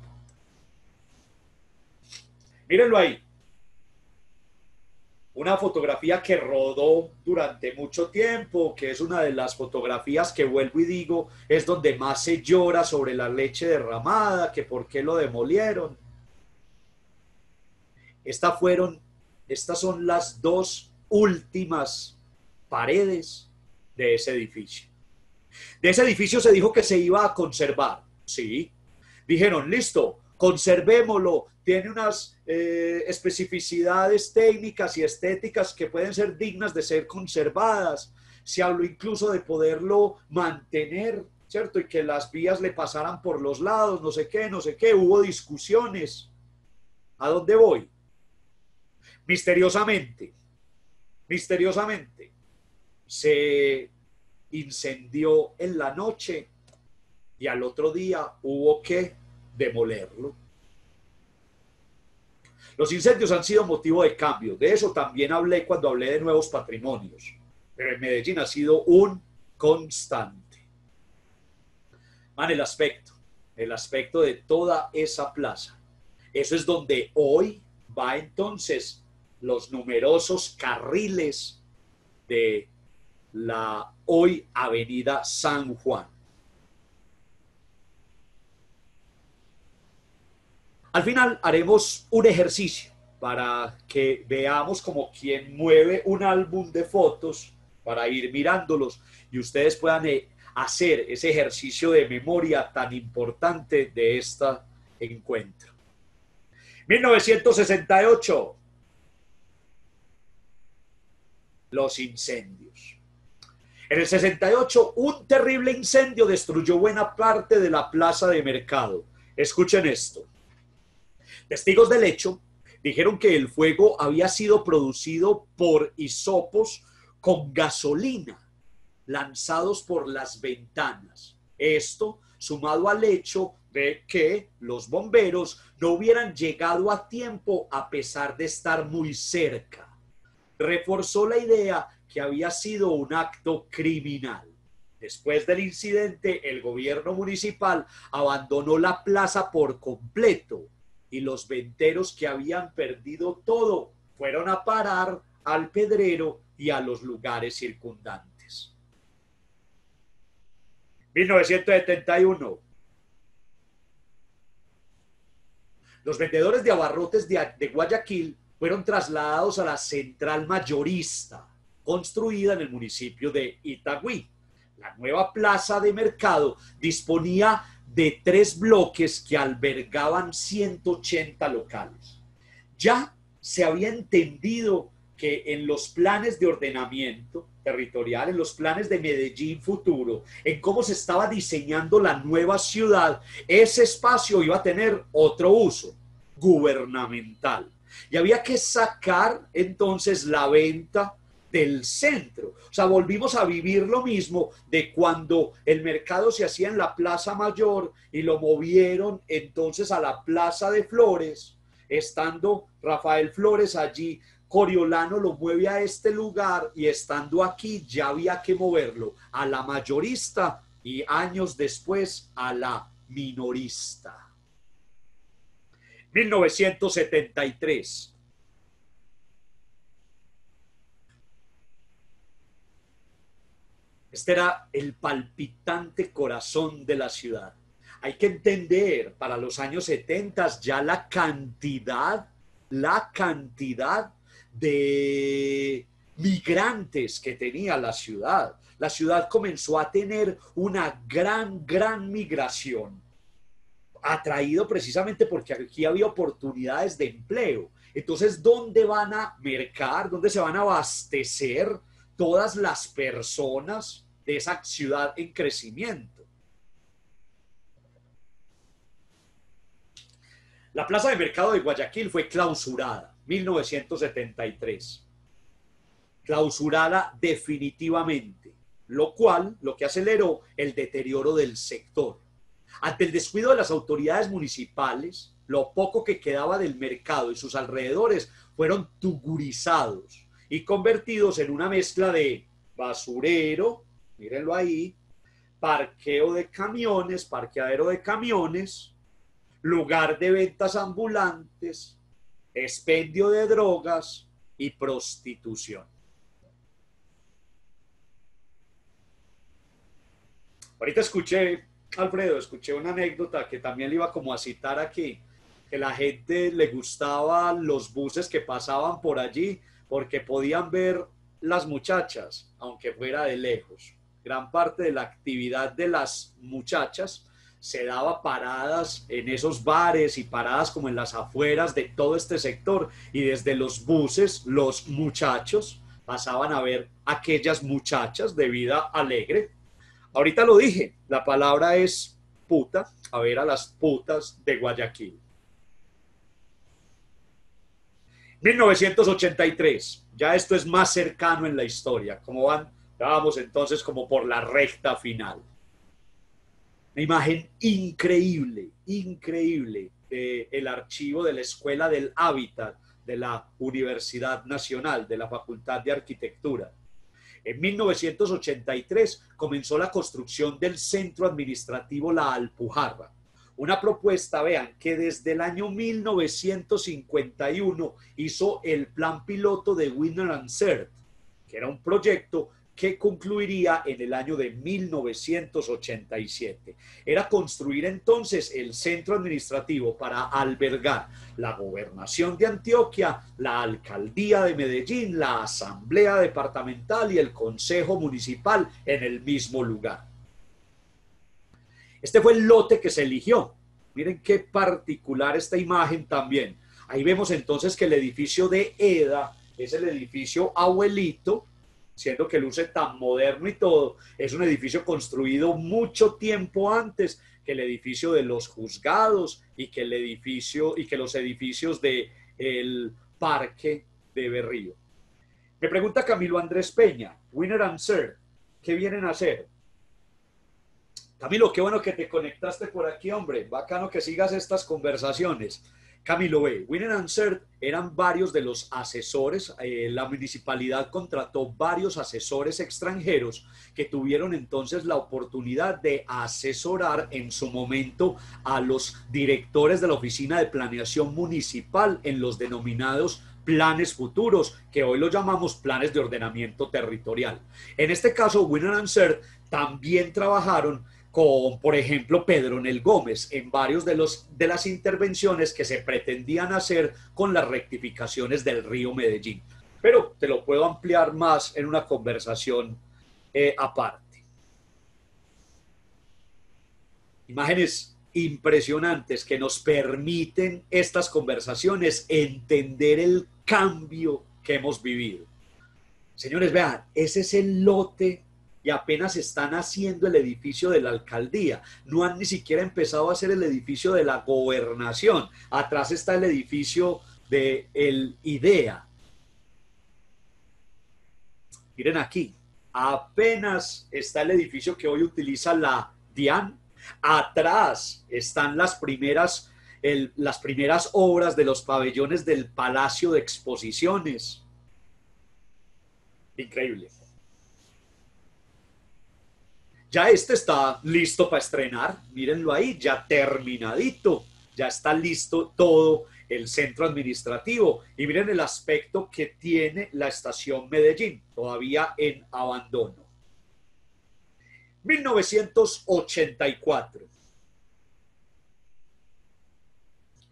Mírenlo ahí. Una fotografía que rodó durante mucho tiempo, que es una de las fotografías que vuelvo y digo, es donde más se llora sobre la leche derramada, que por qué lo demolieron. Estas son las 2 últimas paredes de ese edificio. De ese edificio se dijo que se iba a conservar. Sí. Dijeron, listo, conservémoslo. Tiene unas especificidades técnicas y estéticas que pueden ser dignas de ser conservadas. Se habló incluso de poderlo mantener, ¿cierto? Y que las vías le pasaran por los lados, no sé qué, no sé qué. Hubo discusiones. ¿A dónde voy? Misteriosamente, se incendió en la noche y al otro día hubo que demolerlo. Los incendios han sido motivo de cambio. De eso también hablé cuando hablé de nuevos patrimonios. Pero en Medellín ha sido un constante. Man, el aspecto de toda esa plaza. Eso es donde hoy va entonces los numerosos carriles de la hoy avenida San Juan. Al final haremos un ejercicio para que veamos como quien mueve un álbum de fotos para ir mirándolos y ustedes puedan hacer ese ejercicio de memoria tan importante de este encuentro. 1968. Los incendios. En el 68, un terrible incendio destruyó buena parte de la plaza de mercado. Escuchen esto. Testigos del hecho dijeron que el fuego había sido producido por hisopos con gasolina lanzados por las ventanas. Esto sumado al hecho de que los bomberos no hubieran llegado a tiempo a pesar de estar muy cerca, reforzó la idea que había sido un acto criminal. Después del incidente, el gobierno municipal abandonó la plaza por completo y los venteros que habían perdido todo fueron a parar al Pedrero y a los lugares circundantes. 1971. Los vendedores de abarrotes de Guayaquil fueron trasladados a la central mayorista, construida en el municipio de Itagüí. La nueva plaza de mercado disponía de 3 bloques que albergaban 180 locales. Ya se había entendido que en los planes de ordenamiento territorial, en los planes de Medellín futuro, en cómo se estaba diseñando la nueva ciudad, ese espacio iba a tener otro uso, gubernamental. Y había que sacar entonces la venta del centro. O sea, volvimos a vivir lo mismo de cuando el mercado se hacía en la Plaza Mayor y lo movieron entonces a la Plaza de Flores, estando Rafael Flores allí, Coriolano lo mueve a este lugar y estando aquí ya había que moverlo a la mayorista y años después a la minorista. 1973. Este era el palpitante corazón de la ciudad. Hay que entender, para los años 70 ya la cantidad de migrantes que tenía la ciudad. La ciudad comenzó a tener una gran migración, atraído precisamente porque aquí había oportunidades de empleo. Entonces, ¿dónde van a mercar? ¿Dónde se van a abastecer todas las personas de esa ciudad en crecimiento? La plaza de mercado de Guayaquil fue clausurada, 1973. Clausurada definitivamente, lo que aceleró el deterioro del sector. Ante el descuido de las autoridades municipales, lo poco que quedaba del mercado y sus alrededores fueron tugurizados y convertidos en una mezcla de basurero, mírenlo ahí, parqueadero de camiones, lugar de ventas ambulantes, expendio de drogas y prostitución. Ahorita escuché una anécdota que también le iba como a citar aquí, que la gente le gustaban los buses que pasaban por allí porque podían ver las muchachas, aunque fuera de lejos. Gran parte de la actividad de las muchachas se daba paradas en esos bares y paradas como en las afueras de todo este sector, y desde los buses los muchachos pasaban a ver a aquellas muchachas de vida alegre. Ahorita lo dije, la palabra es puta, a ver a las putas de Guayaquil. 1983, ya esto es más cercano en la historia. ¿Cómo van? Vamos entonces como por la recta final. Una imagen increíble del archivo de la Escuela del Hábitat de la Universidad Nacional, de la Facultad de Arquitectura. En 1983 comenzó la construcción del centro administrativo La Alpujarra. Una propuesta, vean, que desde el año 1951 hizo el plan piloto de Winner and Cert, que era un proyecto que concluiría en el año de 1987. Era construir entonces el centro administrativo para albergar la Gobernación de Antioquia, la Alcaldía de Medellín, la Asamblea Departamental y el Consejo Municipal en el mismo lugar. Este fue el lote que se eligió. Miren qué particular esta imagen también. Ahí vemos entonces que el edificio de EDA es el edificio abuelito siendo que luce tan moderno y todo, es un edificio construido mucho tiempo antes que el edificio de los juzgados y que los edificios del parque de Berrío. Me pregunta Camilo Andrés Peña, Winner and Sir, ¿qué vienen a hacer? Camilo, qué bueno que te conectaste por aquí, hombre. Bacano que sigas estas conversaciones. Camilo B. Winner and Sir eran varios de los asesores. La municipalidad contrató varios asesores extranjeros que tuvieron entonces la oportunidad de asesorar en su momento a los directores de la Oficina de Planeación Municipal en los denominados planes futuros, que hoy lo llamamos planes de ordenamiento territorial. En este caso, Winner and Sir también trabajaron con, por ejemplo, Pedro Nel Gómez en varios de las intervenciones que se pretendían hacer con las rectificaciones del río Medellín. Pero te lo puedo ampliar más en una conversación aparte. Imágenes impresionantes que nos permiten estas conversaciones entender el cambio que hemos vivido. Señores, vean, ese es el lote y apenas están haciendo el edificio de la alcaldía. No han ni siquiera empezado a hacer el edificio de la gobernación. Atrás está el edificio de el IDEA. Miren aquí, apenas está el edificio que hoy utiliza la DIAN. Atrás están las primeras obras de los pabellones del Palacio de Exposiciones. Increíble. Ya este está listo para estrenar, mírenlo ahí, ya terminadito, ya está listo todo el centro administrativo. Y miren el aspecto que tiene la estación Medellín, todavía en abandono. 1984.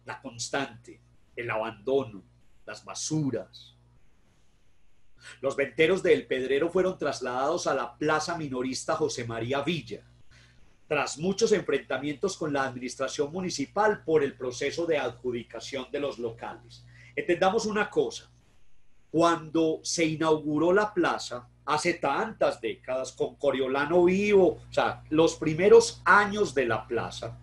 La constante, el abandono, las basuras. Los venteros de El Pedrero fueron trasladados a la plaza minorista José María Villa, tras muchos enfrentamientos con la administración municipal por el proceso de adjudicación de los locales. Entendamos una cosa, cuando se inauguró la plaza, hace tantas décadas, con Coriolano vivo, o sea, los primeros años de la plaza,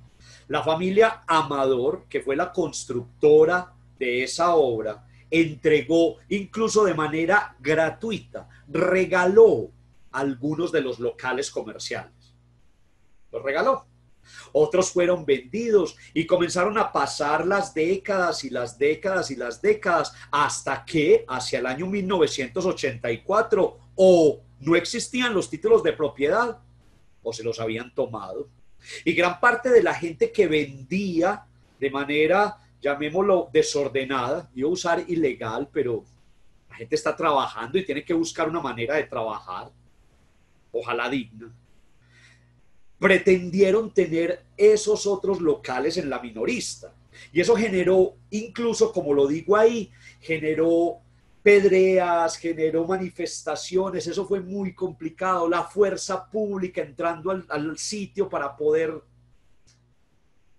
la familia Amador, que fue la constructora de esa obra, entregó incluso de manera gratuita, regaló algunos de los locales comerciales. Los regaló. Otros fueron vendidos y comenzaron a pasar las décadas y las décadas y las décadas hasta que hacia el año 1984 o no existían los títulos de propiedad o se los habían tomado. Y gran parte de la gente que vendía de manera, llamémoslo, desordenada, iba a usar ilegal, pero la gente está trabajando y tiene que buscar una manera de trabajar, ojalá digna. Pretendieron tener esos otros locales en la minorista. Y eso generó, incluso como lo digo ahí, generó pedreas, generó manifestaciones, eso fue muy complicado, la fuerza pública entrando al sitio para poder...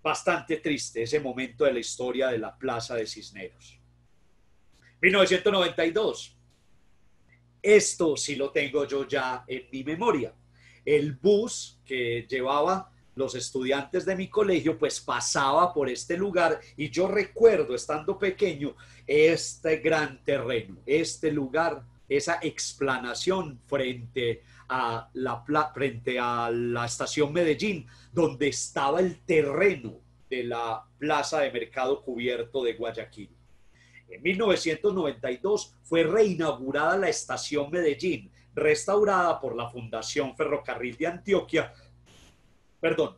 Bastante triste ese momento de la historia de la Plaza de Cisneros. 1992. Esto sí lo tengo yo ya en mi memoria. El bus que llevaba los estudiantes de mi colegio pues pasaba por este lugar y yo recuerdo estando pequeño este gran terreno, este lugar, esa explanación frente a la estación Medellín, donde estaba el terreno de la plaza de mercado cubierto de Guayaquil. En 1992 fue reinaugurada la estación Medellín, restaurada por la Fundación Ferrocarril de Antioquia,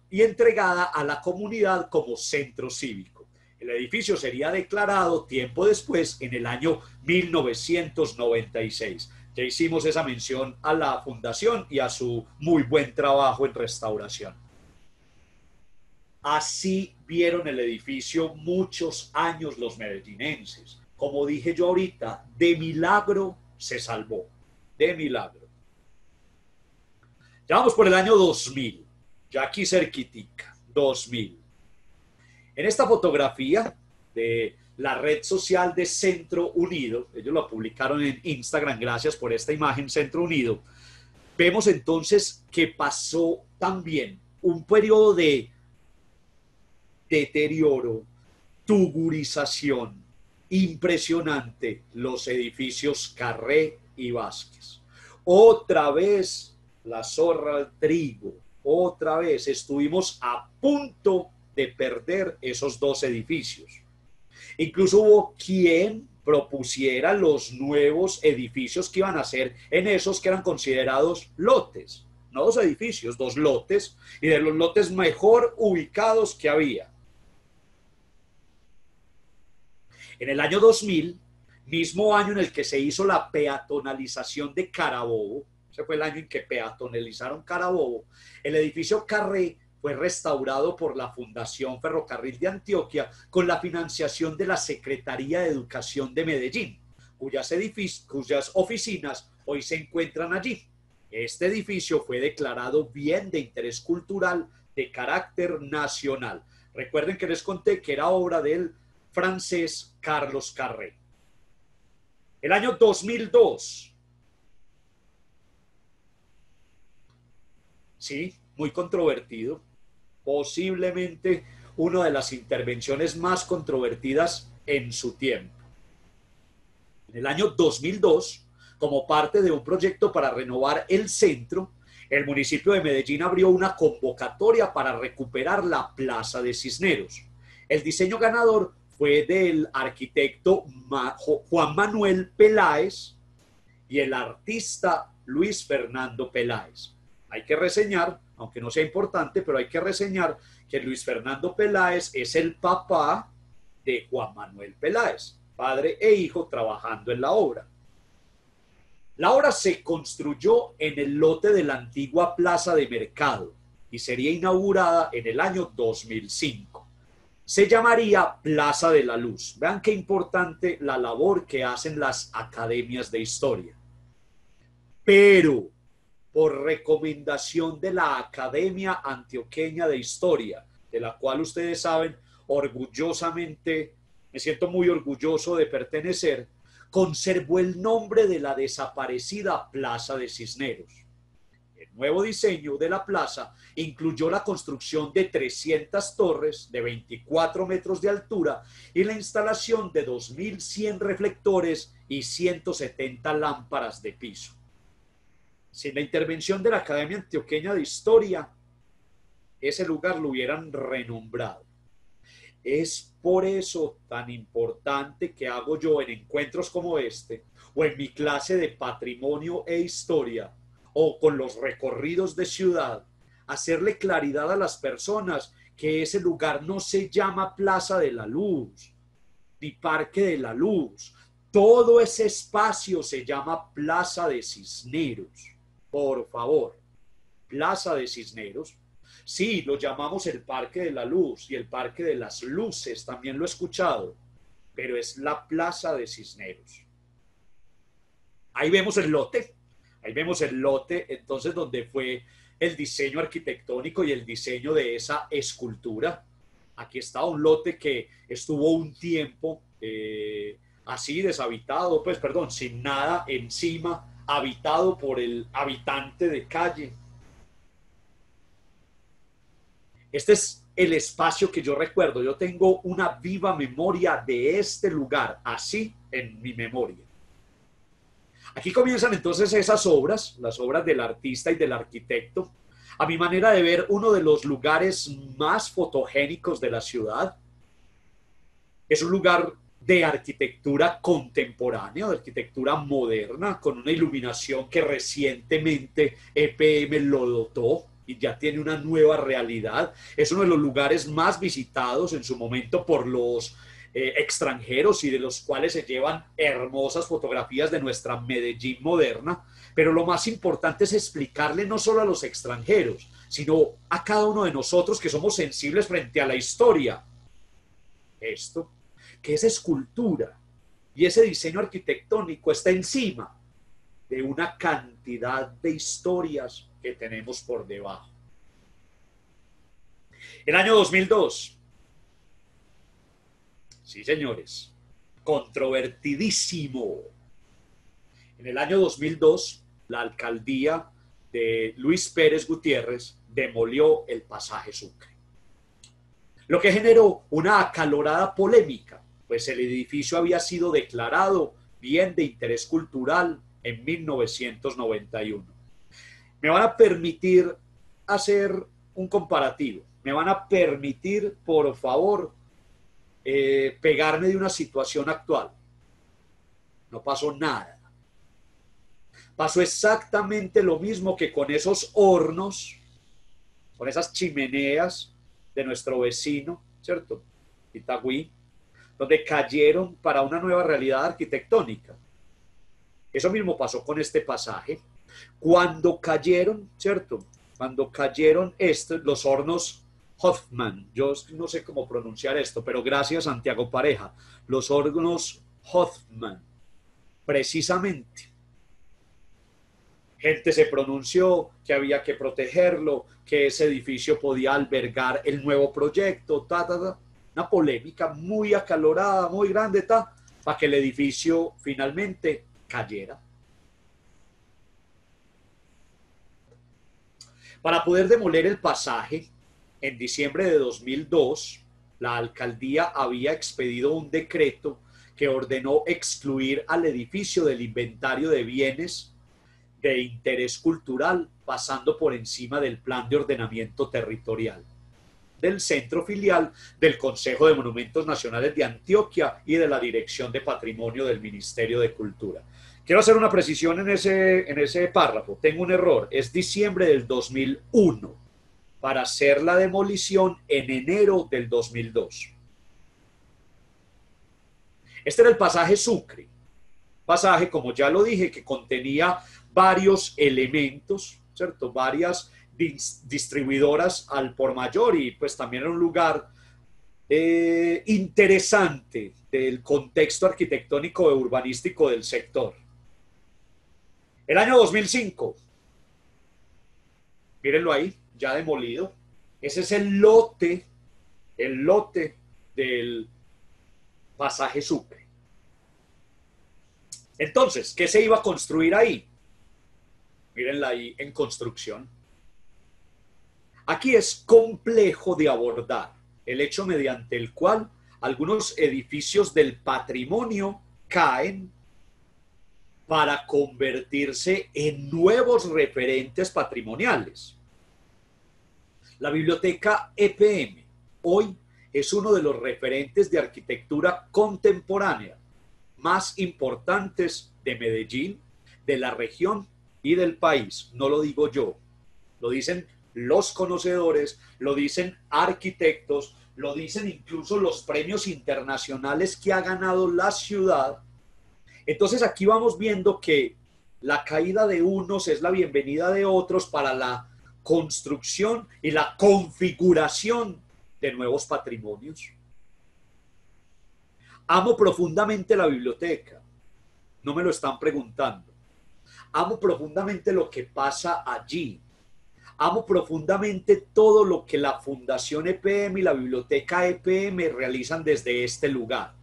y entregada a la comunidad como centro cívico. El edificio sería declarado tiempo después, en el año 1996. Ya hicimos esa mención a la fundación y a su muy buen trabajo en restauración. Así vieron el edificio muchos años los medellinenses. Como dije yo ahorita, de milagro se salvó, de milagro. Ya vamos por el año 2000, ya aquí cerquitica, 2000. En esta fotografía de la red social de Centro Unido, ellos lo publicaron en Instagram, gracias por esta imagen, Centro Unido, vemos entonces que pasó también un periodo de deterioro, tugurización, impresionante, los edificios Carré y Vázquez. Otra vez la zorra al trigo, otra vez estuvimos a punto de perder esos dos edificios. Incluso hubo quien propusiera los nuevos edificios que iban a ser en esos que eran considerados lotes, no dos edificios, dos lotes, y de los lotes mejor ubicados que había. En el año 2000, mismo año en el que se hizo la peatonalización de Carabobo, ese fue el año en que peatonalizaron Carabobo, el edificio Carré fue restaurado por la Fundación Ferrocarril de Antioquia con la financiación de la Secretaría de Educación de Medellín, cuyas oficinas hoy se encuentran allí. Este edificio fue declarado bien de interés cultural de carácter nacional. Recuerden que les conté que era obra del francés Carlos Carré. El año 2002. Sí, muy controvertido. Posiblemente una de las intervenciones más controvertidas en su tiempo. En el año 2002, como parte de un proyecto para renovar el centro, el municipio de Medellín abrió una convocatoria para recuperar la Plaza de Cisneros. El diseño ganador fue del arquitecto Juan Manuel Peláez y el artista Luis Fernando Peláez. Hay que reseñar, aunque no sea importante, pero hay que reseñar que Luis Fernando Peláez es el papá de Juan Manuel Peláez, padre e hijo trabajando en la obra. La obra se construyó en el lote de la antigua Plaza de Mercado y sería inaugurada en el año 2005. Se llamaría Plaza de la Luz. Vean qué importante la labor que hacen las academias de historia. Pero, por recomendación de la Academia Antioqueña de Historia, de la cual ustedes saben, orgullosamente, me siento muy orgulloso de pertenecer, conservó el nombre de la desaparecida Plaza de Cisneros. El nuevo diseño de la plaza incluyó la construcción de 300 torres de 24 metros de altura y la instalación de 2.100 reflectores y 170 lámparas de piso. Sin la intervención de la Academia Antioqueña de Historia, ese lugar lo hubieran renombrado. Es por eso tan importante que hago yo en encuentros como este, o en mi clase de patrimonio e historia, o con los recorridos de ciudad, hacerle claridad a las personas que ese lugar no se llama Plaza de la Luz, ni Parque de la Luz. Todo ese espacio se llama Plaza de Cisneros. Por favor, Plaza de Cisneros. Sí, lo llamamos el Parque de la Luz y el Parque de las Luces, también lo he escuchado, pero es la Plaza de Cisneros. Ahí vemos el lote, entonces donde fue el diseño arquitectónico y el diseño de esa escultura. Aquí está un lote que estuvo un tiempo así deshabitado, sin nada encima, habitado por el habitante de calle. Este es el espacio que yo recuerdo. Yo tengo una viva memoria de este lugar, así en mi memoria. Aquí comienzan entonces esas obras, las obras del artista y del arquitecto. A mi manera de ver, uno de los lugares más fotogénicos de la ciudad. Es un lugar de arquitectura contemporánea, de arquitectura moderna, con una iluminación que recientemente EPM lo dotó y ya tiene una nueva realidad. Es uno de los lugares más visitados en su momento por los extranjeros y de los cuales se llevan hermosas fotografías de nuestra Medellín moderna. Pero lo más importante es explicarle no solo a los extranjeros, sino a cada uno de nosotros que somos sensibles frente a la historia. Esto, que esa escultura y ese diseño arquitectónico está encima de una cantidad de historias que tenemos por debajo. El año 2002. Sí, señores. Controvertidísimo. En el año 2002, la alcaldía de Luis Pérez Gutiérrez demolió el pasaje Sucre, lo que generó una acalorada polémica, pues el edificio había sido declarado bien de interés cultural en 1991. Me van a permitir hacer un comparativo. Me van a permitir, por favor, pegarme de una situación actual. No pasó nada. Pasó exactamente lo mismo que con esos hornos, con esas chimeneas de nuestro vecino, ¿cierto? Itagüí, donde cayeron para una nueva realidad arquitectónica. Eso mismo pasó con este pasaje. Cuando cayeron, ¿cierto? Cuando cayeron los hornos Hoffman, yo no sé cómo pronunciar esto, pero gracias Santiago Pareja, los hornos Hoffman, precisamente. Gente se pronunció que había que protegerlo, que ese edificio podía albergar el nuevo proyecto, una polémica muy acalorada, muy grande, para que el edificio finalmente cayera. Para poder demoler el pasaje, en diciembre de 2002, la alcaldía había expedido un decreto que ordenó excluir al edificio del inventario de bienes de interés cultural, pasando por encima del plan de ordenamiento territorial del centro filial del Consejo de Monumentos Nacionales de Antioquia y de la Dirección de Patrimonio del Ministerio de Cultura. Quiero hacer una precisión en ese párrafo. Tengo un error. Es diciembre del 2001 para hacer la demolición en enero del 2002. Este era el pasaje Sucre. Pasaje, como ya lo dije, que contenía varios elementos, ¿cierto? Varias distribuidoras al por mayor y pues también era un lugar interesante del contexto arquitectónico e urbanístico del sector. El año 2005, mírenlo ahí, ya demolido. Ese es el lote del pasaje Sucre. Entonces, ¿qué se iba a construir ahí? Mírenla ahí en construcción. Aquí es complejo de abordar el hecho mediante el cual algunos edificios del patrimonio caen para convertirse en nuevos referentes patrimoniales. La biblioteca EPM hoy es uno de los referentes de arquitectura contemporánea más importantes de Medellín, de la región y del país. No lo digo yo, lo dicen los conocedores, lo dicen arquitectos, lo dicen incluso los premios internacionales que ha ganado la ciudad. Entonces aquí vamos viendo que la caída de unos es la bienvenida de otros para la construcción y la configuración de nuevos patrimonios. Amo profundamente la biblioteca, no me lo están preguntando. Amo profundamente lo que pasa allí. Amo profundamente todo lo que la Fundación EPM y la Biblioteca EPM realizan desde este lugar.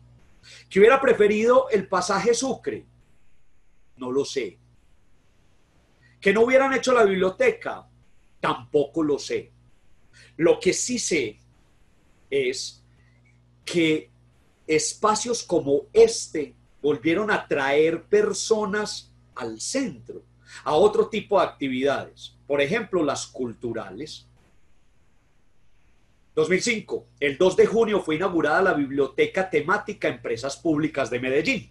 ¿Que hubiera preferido el pasaje Sucre? No lo sé. ¿Que no hubieran hecho la biblioteca? Tampoco lo sé. Lo que sí sé es que espacios como este volvieron a traer personas al centro, a otro tipo de actividades. Por ejemplo, las culturales. 2005, el 2 de junio fue inaugurada la Biblioteca Temática Empresas Públicas de Medellín.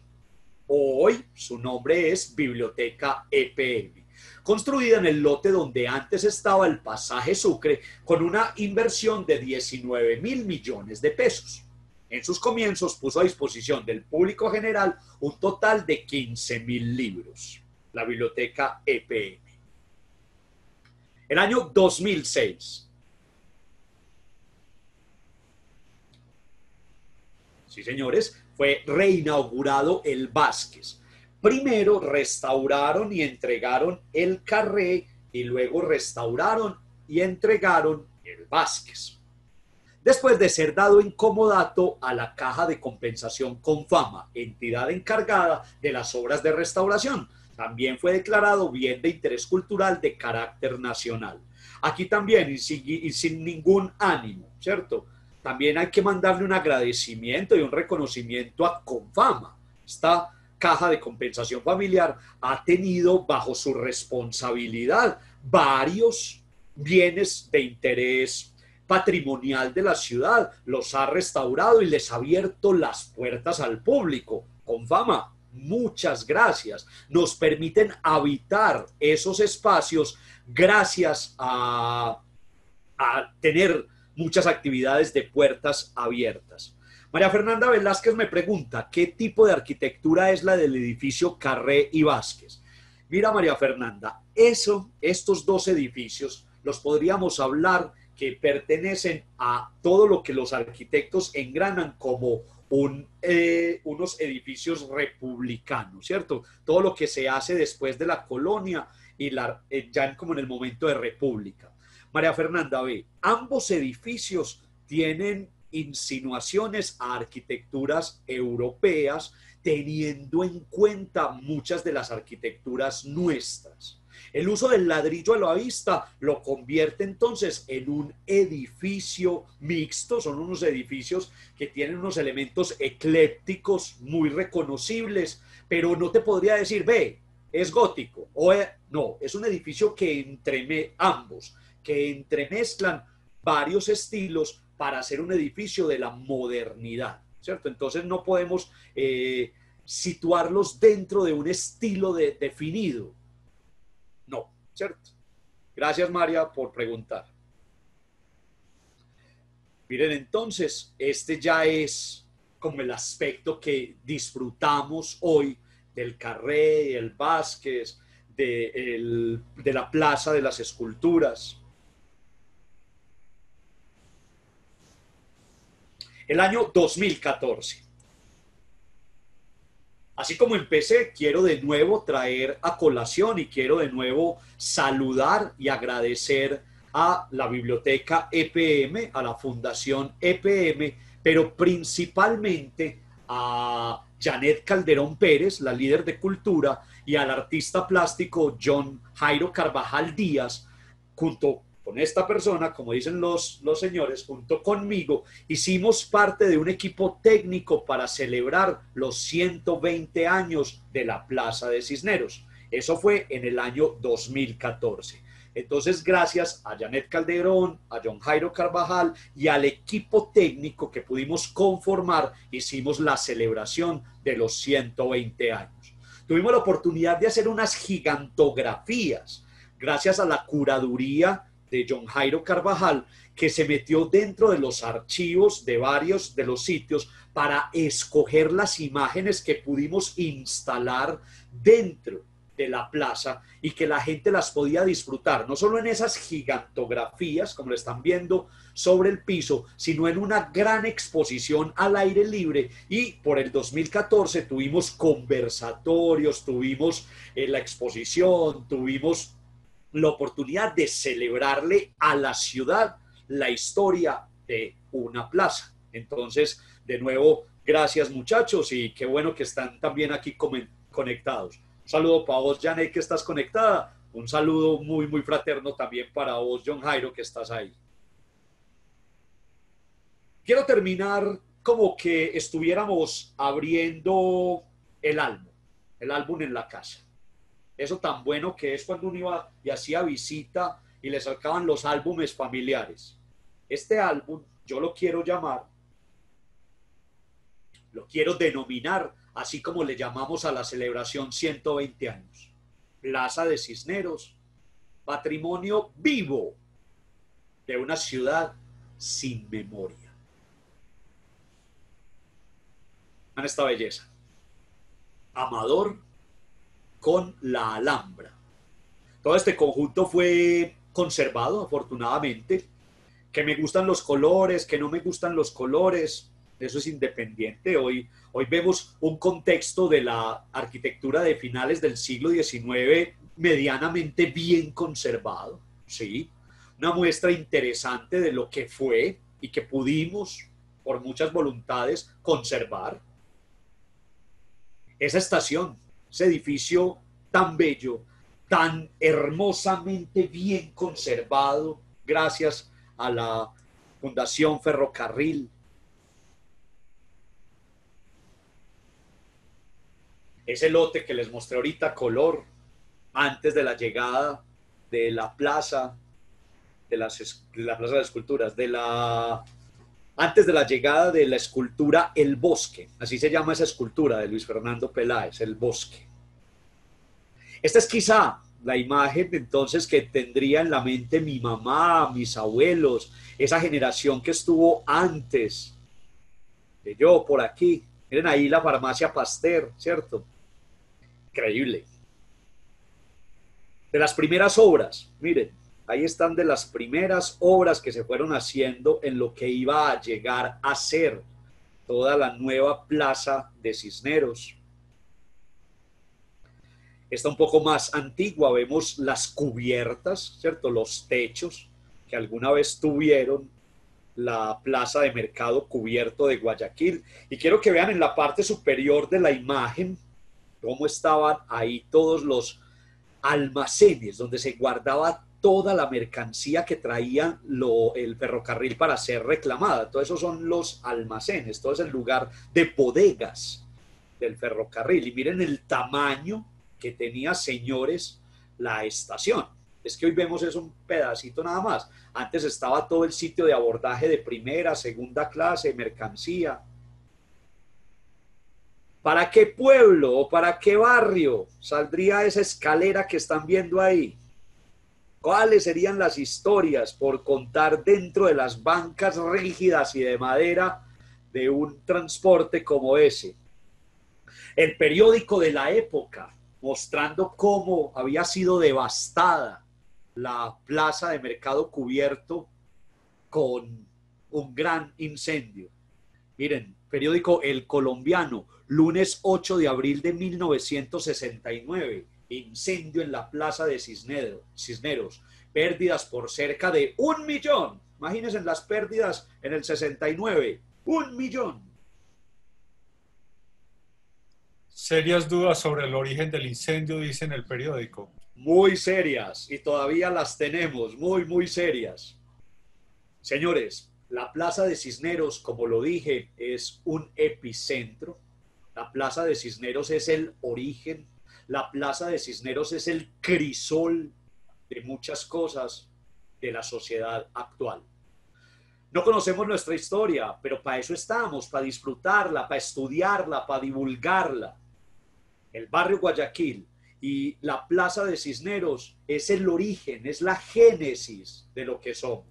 Hoy su nombre es Biblioteca EPM, construida en el lote donde antes estaba el pasaje Sucre con una inversión de 19.000 millones de pesos. En sus comienzos puso a disposición del público general un total de 15.000 libros. La Biblioteca EPM. El año 2006. Sí, señores, fue reinaugurado el Vázquez. Primero restauraron y entregaron el Carré y luego restauraron y entregaron el Vázquez. después de ser dado en comodato a la Caja de Compensación Confama, entidad encargada de las obras de restauración. También fue declarado bien de interés cultural de carácter nacional. Aquí también, y sin ningún ánimo, ¿cierto? También hay que mandarle un agradecimiento y un reconocimiento a Confama. Esta Caja de Compensación Familiar ha tenido bajo su responsabilidad varios bienes de interés patrimonial de la ciudad, los ha restaurado y les ha abierto las puertas al público. Confama, muchas gracias. Nos permiten habitar esos espacios gracias a tener muchas actividades de puertas abiertas. María Fernanda Velázquez me pregunta, ¿qué tipo de arquitectura es la del edificio Carré y Vázquez? Mira, María Fernanda, estos dos edificios los podríamos hablar que pertenecen a todo lo que los arquitectos engranan como unos edificios republicanos, ¿cierto? Todo lo que se hace después de la colonia y ya como en el momento de república. María Fernanda, ve, ambos edificios tienen insinuaciones a arquitecturas europeas, teniendo en cuenta muchas de las arquitecturas nuestras. El uso del ladrillo a la vista lo convierte entonces en un edificio mixto, son unos edificios que tienen unos elementos eclécticos muy reconocibles, pero no te podría decir, ve, es gótico, no, es un edificio que que entremezclan varios estilos para hacer un edificio de la modernidad, ¿cierto? Entonces no podemos situarlos dentro de un estilo definido. No, ¿cierto? Gracias, María, por preguntar. Miren, entonces, este ya es como el aspecto que disfrutamos hoy del Carré, el Vázquez, de la Plaza de las Esculturas. El año 2014. Así como empecé, quiero de nuevo traer a colación y quiero de nuevo saludar y agradecer a la Biblioteca EPM, a la Fundación EPM, pero principalmente a Janet Calderón Pérez, la líder de cultura, y al artista plástico John Jairo Carvajal Díaz, junto con esta persona, como dicen los señores, junto conmigo, hicimos parte de un equipo técnico para celebrar los 120 años de la Plaza de Cisneros. Eso fue en el año 2014. Entonces, gracias a Janet Calderón, a John Jairo Carvajal y al equipo técnico que pudimos conformar, hicimos la celebración de los 120 años. Tuvimos la oportunidad de hacer unas gigantografías, gracias a la curaduría de John Jairo Carvajal, que se metió dentro de los archivos de varios de los sitios para escoger las imágenes que pudimos instalar dentro de la plaza y que la gente las podía disfrutar, no solo en esas gigantografías, como lo están viendo sobre el piso, sino en una gran exposición al aire libre. Y por el 2014 tuvimos conversatorios, tuvimos la exposición, tuvimos la oportunidad de celebrarle a la ciudad la historia de una plaza. Entonces, de nuevo, gracias muchachos y qué bueno que están también aquí conectados. Un saludo para vos, Janet, que estás conectada. Un saludo muy, muy fraterno también para vos, John Jairo, que estás ahí. Quiero terminar como que estuviéramos abriendo el álbum en la casa. Eso tan bueno que es cuando uno iba y hacía visita y le sacaban los álbumes familiares. Este álbum yo lo quiero llamar, lo quiero denominar, así como le llamamos a la celebración 120 años. Plaza de Cisneros, patrimonio vivo de una ciudad sin memoria. Vean esta belleza. Amador con la Alhambra. Todo este conjunto fue conservado, afortunadamente. Que me gustan los colores, que no me gustan los colores, eso es independiente. Hoy vemos un contexto de la arquitectura de finales del siglo XIX medianamente bien conservado, ¿sí? Una muestra interesante de lo que fue y que pudimos, por muchas voluntades, conservar. Esa estación, ese edificio tan bello, tan hermosamente bien conservado, gracias a la Fundación Ferrocarril. Ese lote que les mostré ahorita, color, antes de la llegada de la plaza, de la plaza de las esculturas, antes de la llegada de la escultura El Bosque, así se llama esa escultura de Luis Fernando Peláez, El Bosque. Esta es quizá la imagen entonces que tendría en la mente mi mamá, mis abuelos, esa generación que estuvo antes de yo por aquí. Miren ahí la farmacia Pasteur, ¿cierto? Increíble. De las primeras obras, miren, ahí están de las primeras obras que se fueron haciendo en lo que iba a llegar a ser toda la nueva plaza de Cisneros. Está un poco más antigua, vemos las cubiertas, ¿cierto? Los techos que alguna vez tuvieron la plaza de mercado cubierto de Guayaquil. Y quiero que vean en la parte superior de la imagen cómo estaban ahí todos los almacenes donde se guardaba toda la mercancía que traía el ferrocarril para ser reclamada. Todo eso son los almacenes, todo es el lugar de bodegas del ferrocarril. Y miren el tamaño que tenía, señores, la estación. Es que hoy vemos es un pedacito nada más. Antes estaba todo el sitio de abordaje de primera, segunda clase, mercancía. ¿Para qué pueblo o para qué barrio saldría esa escalera que están viendo ahí? ¿Cuáles serían las historias por contar dentro de las bancas rígidas y de madera de un transporte como ese? El periódico de la época, mostrando cómo había sido devastada la plaza de mercado cubierto con un gran incendio. Miren, periódico El Colombiano, lunes 8 de abril de 1969, incendio en la plaza de Cisneros, pérdidas por cerca de 1 millón. Imagínense las pérdidas en el 69, 1 millón. Serias dudas sobre el origen del incendio, dice en el periódico. Muy serias, y todavía las tenemos, muy, muy serias. Señores, la plaza de Cisneros, como lo dije, es un epicentro. La plaza de Cisneros es el origen. La plaza de Cisneros es el crisol de muchas cosas de la sociedad actual. No conocemos nuestra historia, pero para eso estamos, para disfrutarla, para estudiarla, para divulgarla. El barrio Guayaquil y la plaza de Cisneros es el origen, es la génesis de lo que somos.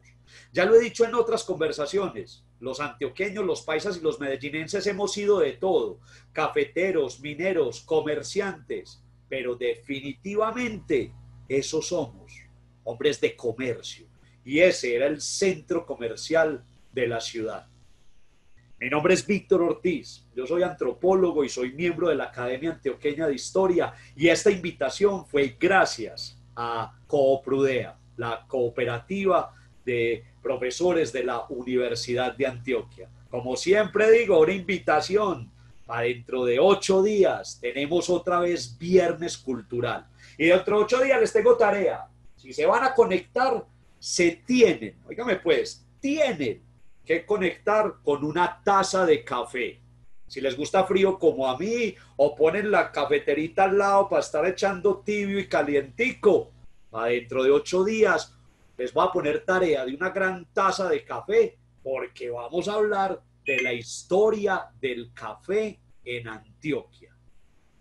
Ya lo he dicho en otras conversaciones, los antioqueños, los paisas y los medellinenses hemos sido de todo, cafeteros, mineros, comerciantes, pero definitivamente esos somos, hombres de comercio, y ese era el centro comercial de la ciudad. Mi nombre es Víctor Ortiz, yo soy antropólogo y soy miembro de la Academia Antioqueña de Historia, y esta invitación fue gracias a Cooprudea, la cooperativa de profesores de la Universidad de Antioquia. Como siempre digo, una invitación para dentro de 8 días. Tenemos otra vez Viernes Cultural. Y dentro de 8 días les tengo tarea. Si se van a conectar, oígame pues, tienen que conectar con una taza de café. Si les gusta frío como a mí, o ponen la cafeterita al lado para estar echando tibio y calientico. Para dentro de 8 días les voy a poner tarea de una gran taza de café, porque vamos a hablar de la historia del café en Antioquia.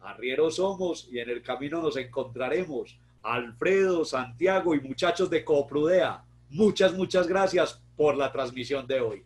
Arrieros somos y en el camino nos encontraremos. Alfredo, Santiago y muchachos de Cooprudea, muchas gracias por la transmisión de hoy.